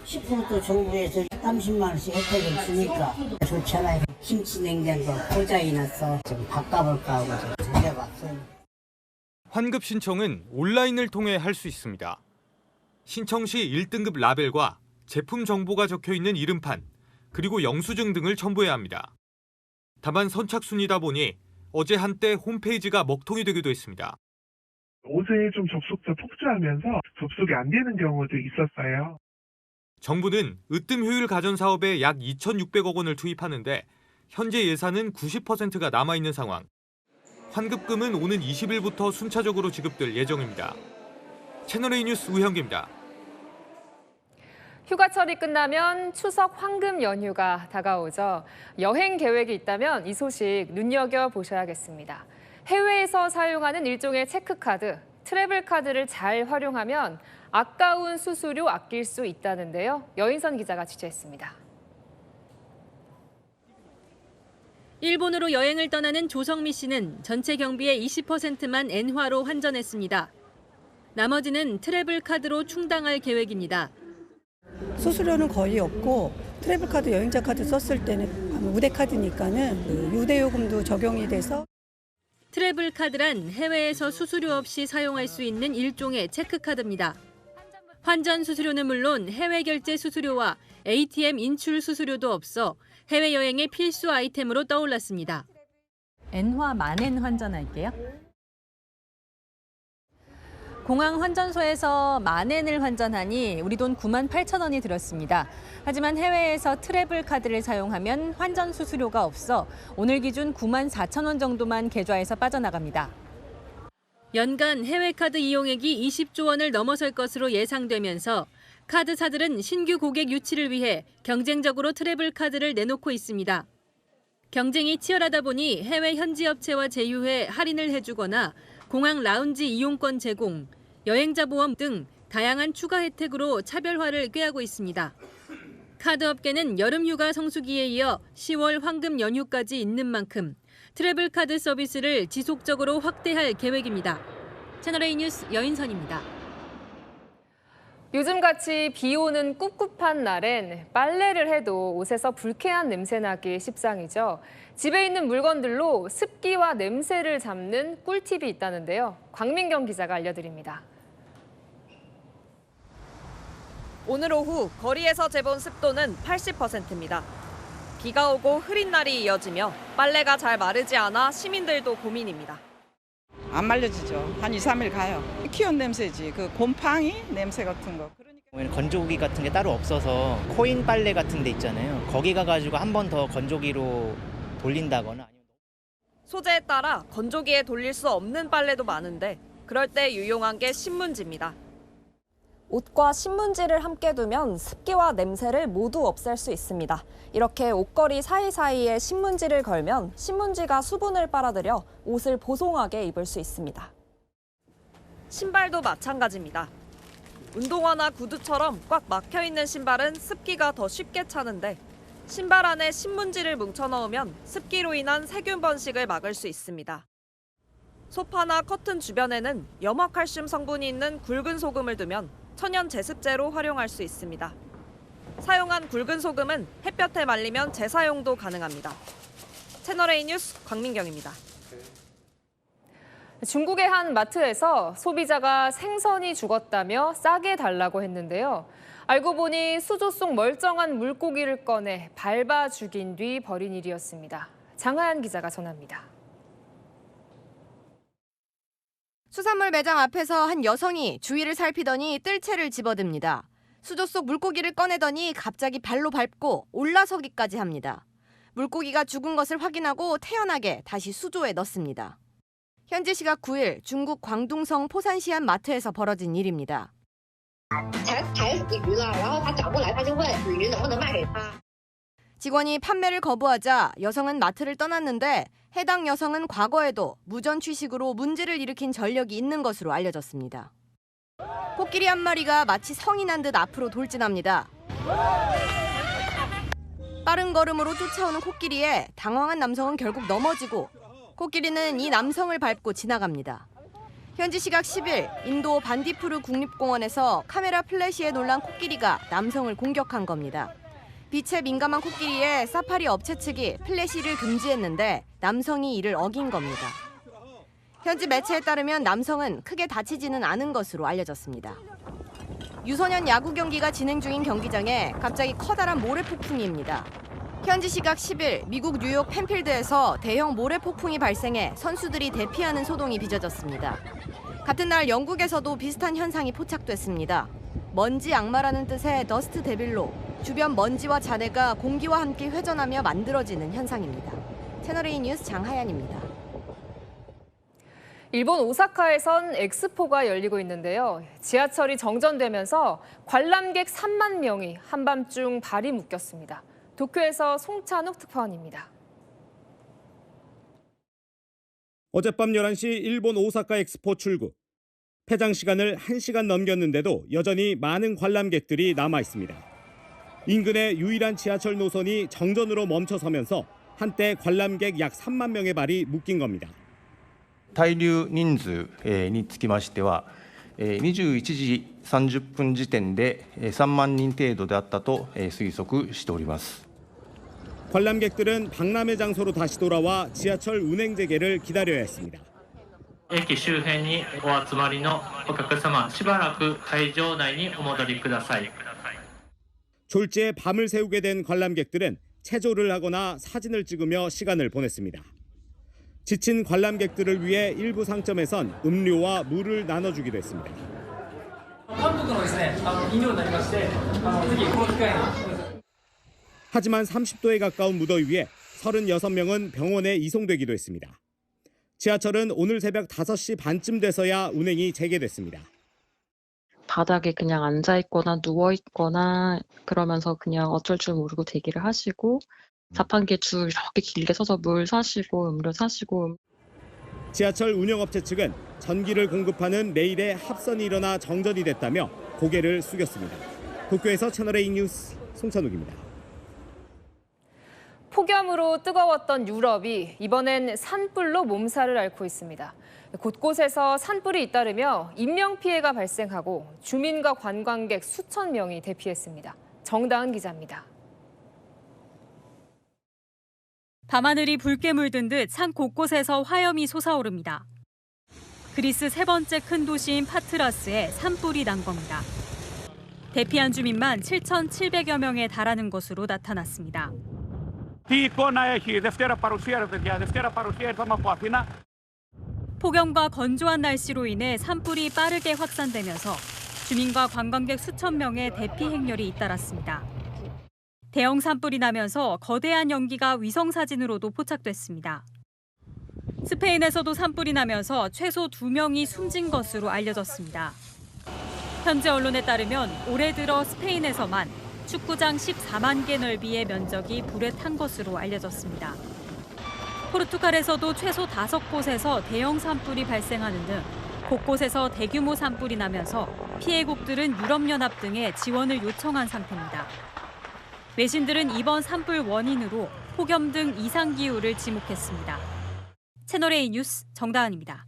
10% 정부에서 30만 원씩 혜택을 주니까 좋잖아요. 김치 냉장고 고장이 났어. 좀 바꿔볼까 하고 좀 돌려봤어요. 환급 신청은 온라인을 통해 할 수 있습니다. 신청 시 1등급 라벨과 제품 정보가 적혀 있는 이름판, 그리고 영수증 등을 첨부해야 합니다. 다만 선착순이다 보니 어제 한때 홈페이지가 먹통이 되기도 했습니다. 옷에 좀 접속자 폭주하면서 접속이 안 되는 경우도 있었어요. 정부는 으뜸 효율 가전 사업에 약 2,600억 원을 투입하는데 현재 예산은 90%가 남아있는 상황. 환급금은 오는 20일부터 순차적으로 지급될 예정입니다. 채널A 뉴스 우현기입니다. 휴가철이 끝나면 추석 황금 연휴가 다가오죠. 여행 계획이 있다면 이 소식 눈여겨보셔야겠습니다. 해외에서 사용하는 일종의 체크카드, 트래블카드를 잘 활용하면 아까운 수수료 아낄 수 있다는데요. 여인선 기자가 취재했습니다. 일본으로 여행을 떠나는 조성미 씨는 전체 경비의 20%만 엔화로 환전했습니다. 나머지는 트래블카드로 충당할 계획입니다. 수수료는 거의 없고 트래블카드 여행자 카드 썼을 때는 우대카드니까는 우대요금도 적용이 돼서 트래블카드란 해외에서 수수료 없이 사용할 수 있는 일종의 체크카드입니다. 환전 수수료는 물론 해외 결제 수수료와 ATM 인출 수수료도 없어 해외여행의 필수 아이템으로 떠올랐습니다. 엔화 만엔 환전할게요. 공항 환전소에서 만엔을 환전하니 우리 돈 98,000원이 들었습니다. 하지만 해외에서 트래블 카드를 사용하면 환전 수수료가 없어 오늘 기준 94,000원 정도만 계좌에서 빠져나갑니다. 연간 해외 카드 이용액이 20조 원을 넘어설 것으로 예상되면서 카드사들은 신규 고객 유치를 위해 경쟁적으로 트래블 카드를 내놓고 있습니다. 경쟁이 치열하다 보니 해외 현지 업체와 제휴해 할인을 해주거나 공항 라운지 이용권 제공, 여행자 보험 등 다양한 추가 혜택으로 차별화를 꾀하고 있습니다. 카드 업계는 여름 휴가 성수기에 이어 10월 황금 연휴까지 있는 만큼 트래블 카드 서비스를 지속적으로 확대할 계획입니다. 채널A 뉴스 여인선입니다. 요즘같이 비 오는 꿉꿉한 날엔 빨래를 해도 옷에서 불쾌한 냄새 나기 십상이죠. 집에 있는 물건들로 습기와 냄새를 잡는 꿀팁이 있다는데요. 광민경 기자가 알려드립니다. 오늘 오후 거리에서 재본 습도는 80%입니다. 비가 오고 흐린 날이 이어지며 빨래가 잘 마르지 않아 시민들도 고민입니다. 안 말려지죠. 한 2, 3일 가요. 키운 냄새지. 그 곰팡이 냄새 같은 거. 건조기 같은 게 따로 없어서 코인 빨래 같은 데 있잖아요. 거기 가가지고 한 번 더 건조기로 돌린다거나. 소재에 따라 건조기에 돌릴 수 없는 빨래도 많은데 그럴 때 유용한 게 신문지입니다. 옷과 신문지를 함께 두면 습기와 냄새를 모두 없앨 수 있습니다. 이렇게 옷걸이 사이사이에 신문지를 걸면 신문지가 수분을 빨아들여 옷을 보송하게 입을 수 있습니다. 신발도 마찬가지입니다. 운동화나 구두처럼 꽉 막혀 있는 신발은 습기가 더 쉽게 차는데 신발 안에 신문지를 뭉쳐 넣으면 습기로 인한 세균 번식을 막을 수 있습니다. 소파나 커튼 주변에는 염화칼슘 성분이 있는 굵은 소금을 두면 천연 제습제로 활용할 수 있습니다. 사용한 굵은 소금은 햇볕에 말리면 재사용도 가능합니다. 채널A 뉴스 광민경입니다. 중국의 한 마트에서 소비자가 생선이 죽었다며 싸게 달라고 했는데요. 알고 보니 수조 속 멀쩡한 물고기를 꺼내 밟아 죽인 뒤 벌인 일이었습니다. 장하연 기자가 전합니다. 수산물 매장 앞에서 한 여성이 주위를 살피더니 뜰채를 집어듭니다. 수조 속 물고기를 꺼내더니 갑자기 발로 밟고 올라서기까지 합니다. 물고기가 죽은 것을 확인하고 태연하게 다시 수조에 넣습니다. 현지 시각 9일 중국 광둥성 포산시 한 마트에서 벌어진 일입니다. 직원이 판매를 거부하자 여성은 마트를 떠났는데 해당 여성은 과거에도 무전 취식으로 문제를 일으킨 전력이 있는 것으로 알려졌습니다. 코끼리 한 마리가 마치 성이 난 듯 앞으로 돌진합니다. 빠른 걸음으로 쫓아오는 코끼리에 당황한 남성은 결국 넘어지고 코끼리는 이 남성을 밟고 지나갑니다. 현지 시각 10일 인도 반디푸르 국립공원에서 카메라 플래시에 놀란 코끼리가 남성을 공격한 겁니다. 빛에 민감한 코끼리에 사파리 업체 측이 플래시를 금지했는데 남성이 이를 어긴 겁니다. 현지 매체에 따르면 남성은 크게 다치지는 않은 것으로 알려졌습니다. 유소년 야구 경기가 진행 중인 경기장에 갑자기 커다란 모래폭풍입니다. 현지 시각 10일 미국 뉴욕 펜필드에서 대형 모래폭풍이 발생해 선수들이 대피하는 소동이 빚어졌습니다. 같은 날 영국에서도 비슷한 현상이 포착됐습니다. 먼지 악마라는 뜻의 더스트 데빌로 주변 먼지와 잔해가 공기와 함께 회전하며 만들어지는 현상입니다. 채널A 뉴스 장하연입니다. 일본 오사카에선 엑스포가 열리고 있는데요. 지하철이 정전되면서 관람객 3만 명이 한밤중 발이 묶였습니다. 도쿄에서 송찬욱 특파원입니다. 어젯밤 11시 일본 오사카 엑스포 출구. 폐장 시간을 1시간 넘겼는데도 여전히 많은 관람객들이 남아 있습니다. 인근의 유일한 지하철 노선이 정전으로 멈춰서면서 한때 관람객 약 3만 명의 발이 묶인 겁니다. 滞留人数につきましては21時30分時点で3万人程度であったと推測しております。 관람객들은 박람회 장소로 다시 돌아와 지하철 운행 재개를 기다려야 했습니다. 駅周辺にお集まりのお客様、しばらく会場内にお戻りください。 졸지에 밤을 새우게 된 관람객들은 체조를 하거나 사진을 찍으며 시간을 보냈습니다. 지친 관람객들을 위해 일부 상점에선 음료와 물을 나눠주기도 했습니다. 하지만 30도에 가까운 무더위에 36명은 병원에 이송되기도 했습니다. 지하철은 오늘 새벽 5시 반쯤 돼서야 운행이 재개됐습니다. 바닥에 그냥 앉아있거나 누워있거나 그러면서 그냥 어쩔 줄 모르고 대기를 하시고 자판기에 줄 이렇게 길게 서서 물 사시고 음료 사시고. 지하철 운영업체 측은 전기를 공급하는 레일에 합선이 일어나 정전이 됐다며 고개를 숙였습니다. 도쿄에서 채널A 뉴스 송찬욱입니다. 폭염으로 뜨거웠던 유럽이 이번엔 산불로 몸살을 앓고 있습니다. 곳곳에서 산불이 잇따르며 인명피해가 발생하고 주민과 관광객 수천 명이 대피했습니다. 정다은 기자입니다. 밤하늘이 붉게 물든 듯 산 곳곳에서 화염이 솟아오릅니다. 그리스 세 번째 큰 도시인 파트라스에 산불이 난 겁니다. 대피한 주민만 7,700여 명에 달하는 것으로 나타났습니다. 폭염과 건조한 날씨로 인해 산불이 빠르게 확산되면서 주민과 관광객 수천 명의 대피 행렬이 잇따랐습니다. 대형 산불이 나면서 거대한 연기가 위성사진으로도 포착됐습니다. 스페인에서도 산불이 나면서 최소 2명이 숨진 것으로 알려졌습니다. 현지 언론에 따르면 올해 들어 스페인에서만 축구장 14만 개 넓이의 면적이 불에 탄 것으로 알려졌습니다. 포르투갈에서도 최소 5곳에서 대형 산불이 발생하는 등 곳곳에서 대규모 산불이 나면서 피해국들은 유럽연합 등에 지원을 요청한 상태입니다. 외신들은 이번 산불 원인으로 폭염 등 이상기후를 지목했습니다. 채널A 뉴스 정다은입니다.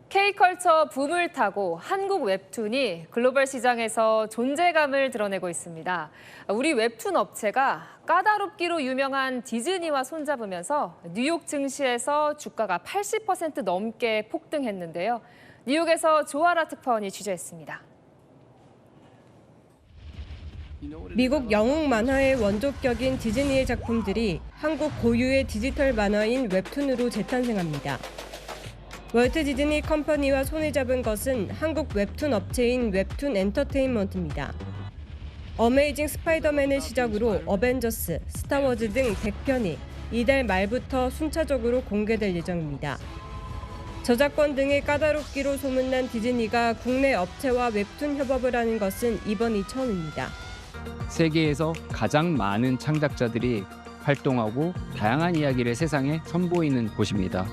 K컬처 붐을 타고 한국 웹툰이 글로벌 시장에서 존재감을 드러내고 있습니다. 우리 웹툰 업체가 까다롭기로 유명한 디즈니와 손잡으면서 뉴욕 증시에서 주가가 80% 넘게 폭등했는데요. 뉴욕에서 조아라 특파원이 취재했습니다. 미국 영웅 만화의 원조격인 디즈니의 작품들이 한국 고유의 디지털 만화인 웹툰으로 재탄생합니다. 월트 디즈니 컴퍼니와 손을 잡은 것은 한국 웹툰 업체인 웹툰 엔터테인먼트입니다. 어메이징 스파이더맨을 시작으로 어벤져스, 스타워즈 등 100편이 이달 말부터 순차적으로 공개될 예정입니다. 저작권 등의 까다롭기로 소문난 디즈니가 국내 업체와 웹툰 협업을 하는 것은 이번이 처음입니다. 세계에서 가장 많은 창작자들이 활동하고 다양한 이야기를 세상에 선보이는 곳입니다.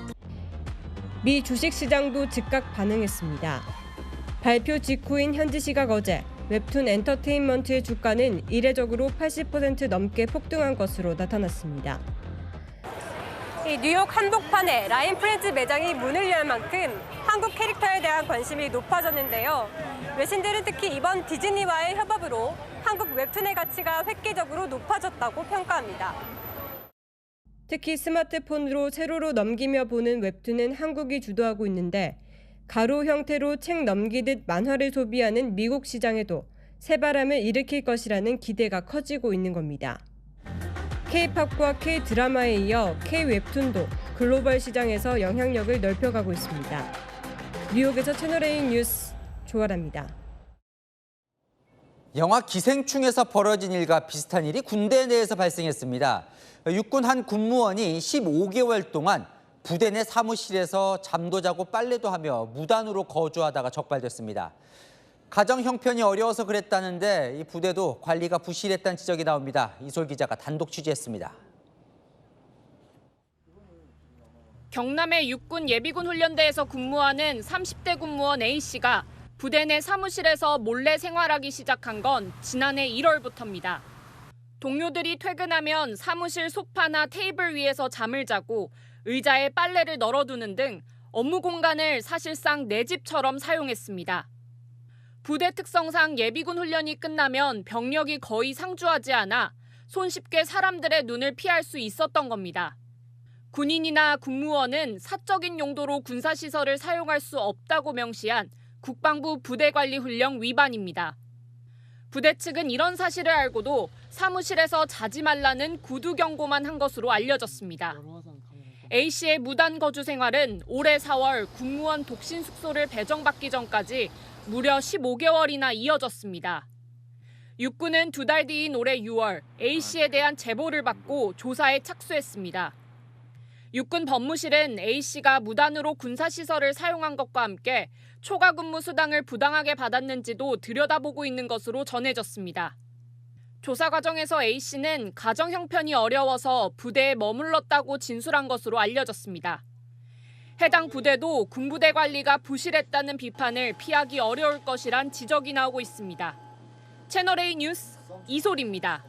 미 주식시장도 즉각 반응했습니다. 발표 직후인 현지 시각 어제 웹툰 엔터테인먼트의 주가는 이례적으로 80% 넘게 폭등한 것으로 나타났습니다. 뉴욕 한복판에 라인 프렌즈 매장이 문을 열 만큼 한국 캐릭터에 대한 관심이 높아졌는데요. 외신들은 특히 이번 디즈니와의 협업으로 한국 웹툰의 가치가 획기적으로 높아졌다고 평가합니다. 특히 스마트폰으로 세로로 넘기며 보는 웹툰은 한국이 주도하고 있는데 가로 형태로 책 넘기듯 만화를 소비하는 미국 시장에도 새바람을 일으킬 것이라는 기대가 커지고 있는 겁니다. K-팝과 K-드라마에 이어 K-웹툰도 글로벌 시장에서 영향력을 넓혀가고 있습니다. 뉴욕에서 채널A 뉴스 조아라입니다. 영화 기생충에서 벌어진 일과 비슷한 일이 군대 내에서 발생했습니다. 육군 한 군무원이 15개월 동안 부대 내 사무실에서 잠도 자고 빨래도 하며 무단으로 거주하다가 적발됐습니다. 가정 형편이 어려워서 그랬다는데 이 부대도 관리가 부실했다는 지적이 나옵니다. 이솔 기자가 단독 취재했습니다. 경남의 육군 예비군 훈련대에서 근무하는 30대 군무원 A씨가 부대 내 사무실에서 몰래 생활하기 시작한 건 지난해 1월부터입니다. 동료들이 퇴근하면 사무실 소파나 테이블 위에서 잠을 자고 의자에 빨래를 널어두는 등 업무 공간을 사실상 내 집처럼 사용했습니다. 부대 특성상 예비군 훈련이 끝나면 병력이 거의 상주하지 않아 손쉽게 사람들의 눈을 피할 수 있었던 겁니다. 군인이나 군무원은 사적인 용도로 군사시설을 사용할 수 없다고 명시한 국방부 부대관리훈령 위반입니다. 부대 측은 이런 사실을 알고도 사무실에서 자지 말라는 구두 경고만 한 것으로 알려졌습니다. A씨의 무단 거주 생활은 올해 4월 군무원 독신 숙소를 배정받기 전까지 무려 15개월이나 이어졌습니다. 육군은 2달 뒤인 올해 6월 A씨에 대한 제보를 받고 조사에 착수했습니다. 육군 법무실은 A씨가 무단으로 군사시설을 사용한 것과 함께 초과 근무 수당을 부당하게 받았는지도 들여다보고 있는 것으로 전해졌습니다. 조사 과정에서 A씨는 가정 형편이 어려워서 부대에 머물렀다고 진술한 것으로 알려졌습니다. 해당 부대도 군부대 관리가 부실했다는 비판을 피하기 어려울 것이란 지적이 나오고 있습니다. 채널A 뉴스 이솔입니다.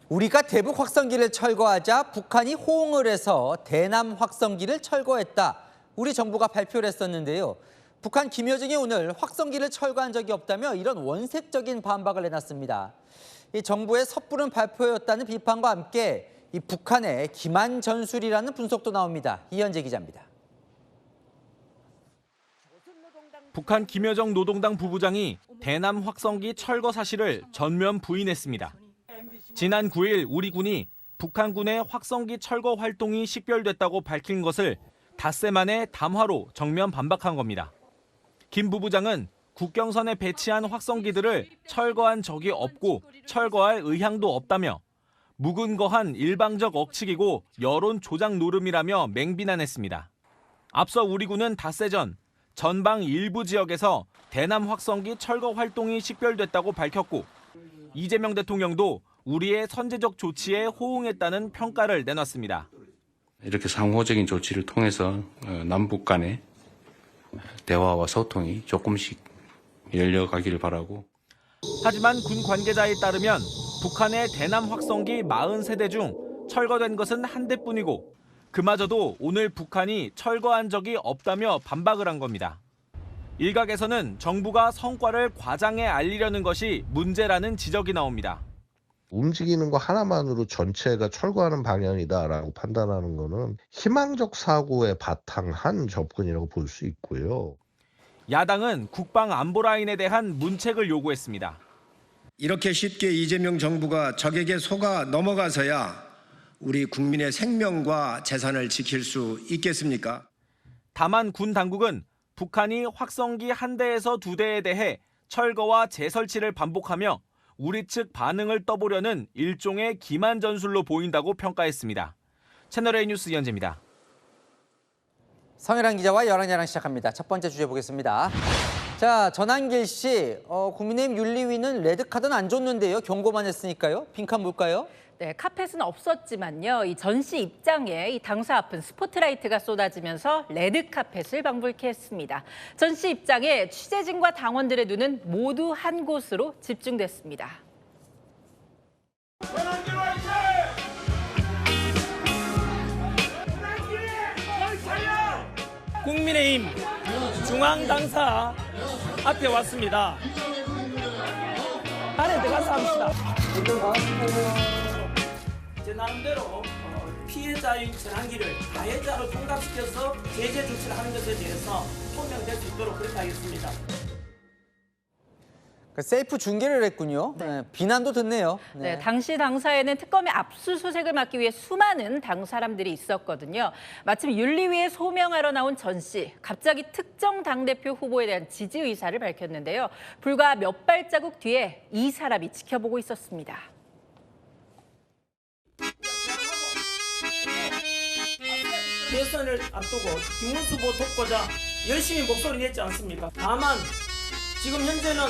우리가 대북 확성기를 철거하자 북한이 호응을 해서 대남 확성기를 철거했다. 우리 정부가 발표를 했었는데요. 북한 김여정이 오늘 확성기를 철거한 적이 없다며 이런 원색적인 반박을 내놨습니다. 이 정부의 섣부른 발표였다는 비판과 함께 이 북한의 기만 전술이라는 분석도 나옵니다. 이현재 기자입니다. 북한 김여정 노동당 부부장이 대남 확성기 철거 사실을 전면 부인했습니다. 지난 9일 우리 군이 북한군의 확성기 철거 활동이 식별됐다고 밝힌 것을 닷새 만에 담화로 정면 반박한 겁니다. 김 부부장은 국경선에 배치한 확성기들을 철거한 적이 없고 철거할 의향도 없다며 무근거한 일방적 억측이고 여론 조작 노름이라며 맹비난했습니다. 앞서 우리 군은 닷새 전 전방 일부 지역에서 대남 확성기 철거 활동이 식별됐다고 밝혔고 이재명 대통령도 우리의 선제적 조치에 호응했다는 평가를 내놨습니다. 이렇게 상호적인 조치를 통해서 남북 간의 대화와 소통이 조금씩 열려가기를 바라고. 하지만 군 관계자에 따르면 북한의 대남 확성기 40세대 중 철거된 것은 한 대뿐이고 그마저도 오늘 북한이 철거한 적이 없다며 반박을 한 겁니다. 일각에서는 정부가 성과를 과장해 알리려는 것이 문제라는 지적이 나옵니다. 움직이는 거 하나만으로 전체가 철거하는 방향이다라고 판단하는 거는 희망적 사고에 바탕한 접근이라고 볼 수 있고요. 야당은 국방 안보 라인에 대한 문책을 요구했습니다. 이렇게 쉽게 이재명 정부가 적에게 속아 넘어가서야 우리 국민의 생명과 재산을 지킬 수 있겠습니까? 다만 군 당국은 북한이 확성기 1대에서 2대에 대해 철거와 재설치를 반복하며 우리 측 반응을 떠보려는 일종의 기만 전술로 보인다고 평가했습니다. 채널A 뉴스 이현재입니다. 성혜란 기자와 열한야랑 시작합니다. 첫 번째 주제 보겠습니다. 자, 전한길 씨, 국민의힘 윤리위는 레드카드는 안 줬는데요. 경고만 했으니까요. 빈칸 뭘까요? 네, 카펫은 없었지만요. 이 전시 입장에 이 당사 앞은 스포트라이트가 쏟아지면서 레드카펫을 방불케 했습니다. 전시 입장에 취재진과 당원들의 눈은 모두 한 곳으로 집중됐습니다. 국민의힘 중앙당사 앞에 왔습니다. 안에 들어가서 합시다. 제 나름대로 피해자인 전한길을 가해자로 통합시켜서 제재 조치를 하는 것에 대해서 소명될 수 있도록 그렇게 하겠습니다. 셀프 중계를 했군요. 네, 비난도 듣네요. 네, 당시 당사에는 특검의 압수수색을 막기 위해 수많은 당 사람들이 있었거든요. 마침 윤리위에 소명하러 나온 전 씨, 갑자기 특정 당대표 후보에 대한 지지 의사를 밝혔는데요. 불과 몇 발자국 뒤에 이 사람이 지켜보고 있었습니다. 대선을 앞두고 김문수 후보 돕고자 열심히 목소리 냈지 않습니까? 다만 지금 현재는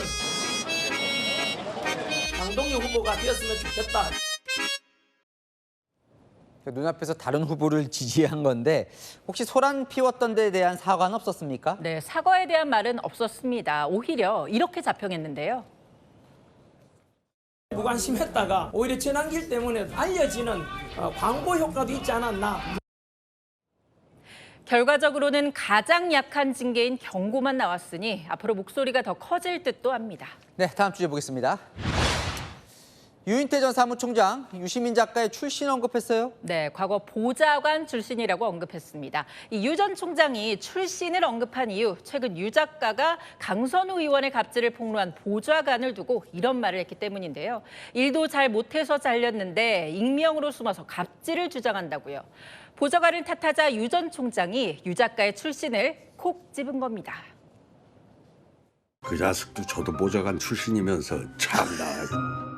강동희 후보가 되었으면 좋겠다. 눈앞에서 다른 후보를 지지한 건데 혹시 소란 피웠던 데에 대한 사과는 없었습니까? 네, 사과에 대한 말은 없었습니다. 오히려 이렇게 자평했는데요. 무관심했다가 오히려 전한길 때문에 알려지는 광고 효과도 있지 않았나. 결과적으로는 가장 약한 징계인 경고만 나왔으니 앞으로 목소리가 더 커질 듯도 합니다. 네, 다음 주제 보겠습니다. 유인태 전 사무총장, 유시민 작가의 출신 언급했어요? 네, 과거 보좌관 출신이라고 언급했습니다. 이 유 전 총장이 출신을 언급한 이유, 최근 유 작가가 강선우 의원의 갑질을 폭로한 보좌관을 두고 이런 말을 했기 때문인데요. 일도 잘 못해서 잘렸는데 익명으로 숨어서 갑질을 주장한다고요. 보좌관을 탓하자 유 전 총장이 유 작가의 출신을 콕 집은 겁니다. 그 자식도 저도 보좌관 출신이면서 참나.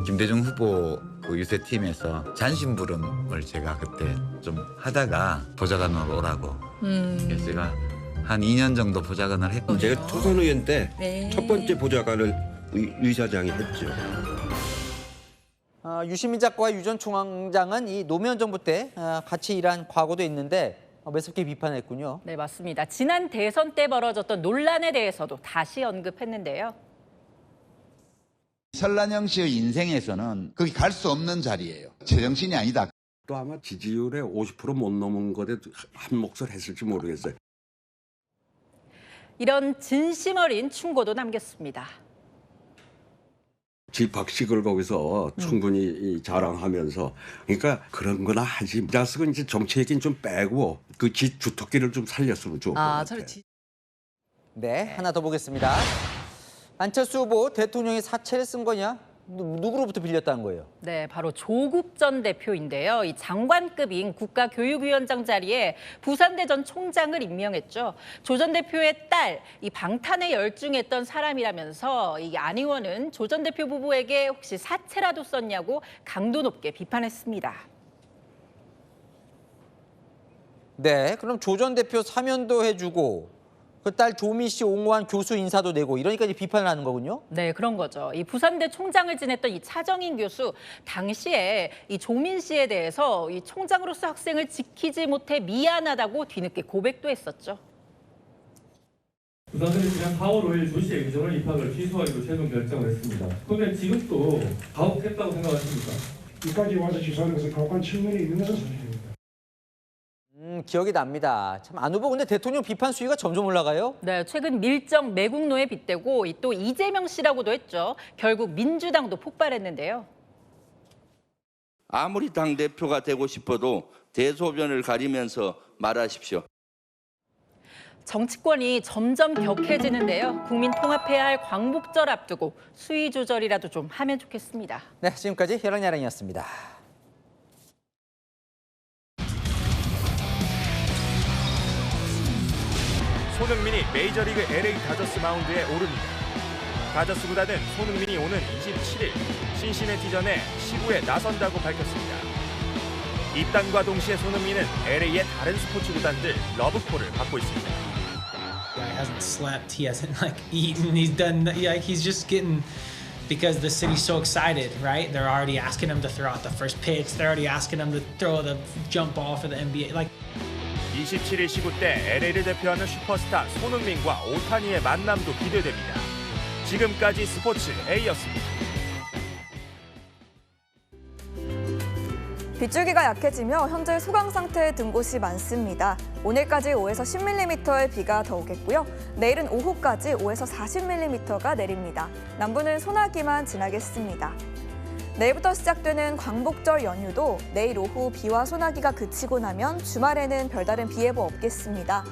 김대중 후보 그 유세팀에서 잔심부름을 제가 그때 좀 하다가 보좌관으로 오라고 그래서 제가 한 2년 정도 보좌관을 했거든요. 제가 초선 의원 때 첫 네. 번째 보좌관을 유 이사장이 했죠. 유시민 작가와 유 전 총장은 이 노무현 정부 때 같이 일한 과거도 있는데 매섭게 비판했군요. 네, 맞습니다. 지난 대선 때 벌어졌던 논란에 대해서도 다시 언급했는데요. 설란영 씨의 인생에서는 거기 갈 수 없는 자리예요. 제정신이 아니다. 또 아마 지지율의 50% 못 넘은 것에 한 몫을 했을지 모르겠어요. 이런 진심 어린 충고도 남겼습니다. 집합식을 거기서 충분히 자랑하면서 그러니까 그런 거나 하지. 자식은 이제 정치 얘기는 좀 빼고 그 주특기를 좀 살렸으면 좋을 것 같아요. 네, 하나 더 보겠습니다. 안철수 후보 대통령이 사채를 쓴 거냐? 누구로부터 빌렸다는 거예요? 네, 바로 조국 전 대표인데요. 이 장관급인 국가교육위원장 자리에 부산대 전 총장을 임명했죠. 조 전 대표의 딸, 이 방탄에 열중했던 사람이라면서 이 안 의원은 조 전 대표 부부에게 혹시 사채라도 썼냐고 강도 높게 비판했습니다. 네, 그럼 조 전 대표 사면도 해주고 그 딸 조미 씨 옹호한 교수 인사도 내고 이러니까 이제 비판을 하는 거군요. 네, 그런 거죠. 이 부산대 총장을 지냈던 이 차정인 교수 당시에 이 조민 씨에 대해서 이 총장으로서 학생을 지키지 못해 미안하다고 뒤늦게 고백도 했었죠. 부산대는 지난 4월 5일 조씨의 의전원 입학을 취소하기로 최종 결정을 했습니다. 그러면 지금도 가혹했다고 생각하십니까? 여기까지 와서 취소하는 것은 가혹한 측면이 있는 것은 사실입니다. 기억이 납니다. 참 안 후보 근데 대통령 비판 수위가 점점 올라가요? 네, 최근 밀정 매국노에 빗대고 또 이재명 씨라고도 했죠. 결국 민주당도 폭발했는데요. 아무리 당대표가 되고 싶어도 대소변을 가리면서 말하십시오. 정치권이 점점 격해지는데요. 국민 통합해야 할 광복절 앞두고 수위 조절이라도 좀 하면 좋겠습니다. 네, 지금까지 혈랑야랑이었습니다. 손흥민이 메이저리그 LA 다저스 마운드에 오릅니다. 다저스 구단은 손흥민이 오는 27일 신시내티전에 시구에 나선다고 밝혔습니다. 입단과 동시에 손흥민은 LA의 다른 스포츠 구단들 러브콜을 받고 있습니다. He hasn't slept. He hasn't eaten. He's done he's just getting because the city's so excited, right? They're already asking him to throw out the first pitch. They're already asking him to throw the jump ball for the NBA. 27일 시구 때 LA를 대표하는 슈퍼스타 손흥민과 오타니의 만남도 기대됩니다. 지금까지 스포츠 A였습니다. 빗줄기가 약해지며 현재 소강 상태에 든 곳이 많습니다. 오늘까지 5에서 10mm의 비가 더 오겠고요. 내일은 오후까지 5에서 40mm가 내립니다. 남부는 소나기만 지나겠습니다. 내일부터 시작되는 광복절 연휴도 내일 오후 비와 소나기가 그치고 나면 주말에는 별다른 비 예보 없겠습니다.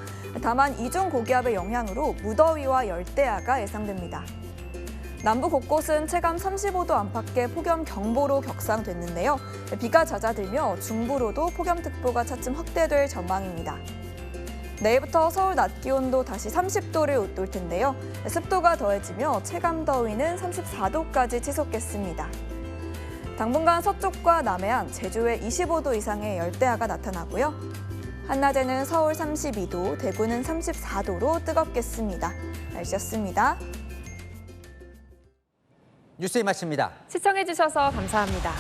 다만 이중 고기압의 영향으로 무더위와 열대야가 예상됩니다. 남부 곳곳은 체감 35도 안팎의 폭염경보로 격상됐는데요. 비가 잦아들며 중부로도 폭염특보가 차츰 확대될 전망입니다. 내일부터 서울 낮 기온도 다시 30도를 웃돌 텐데요. 습도가 더해지며 체감 더위는 34도까지 치솟겠습니다. 당분간 서쪽과 남해안, 제주에 25도 이상의 열대야가 나타나고요. 한낮에는 서울 32도, 대구는 34도로 뜨겁겠습니다. 날씨였습니다. 뉴스에 마칩니다. 시청해주셔서 감사합니다.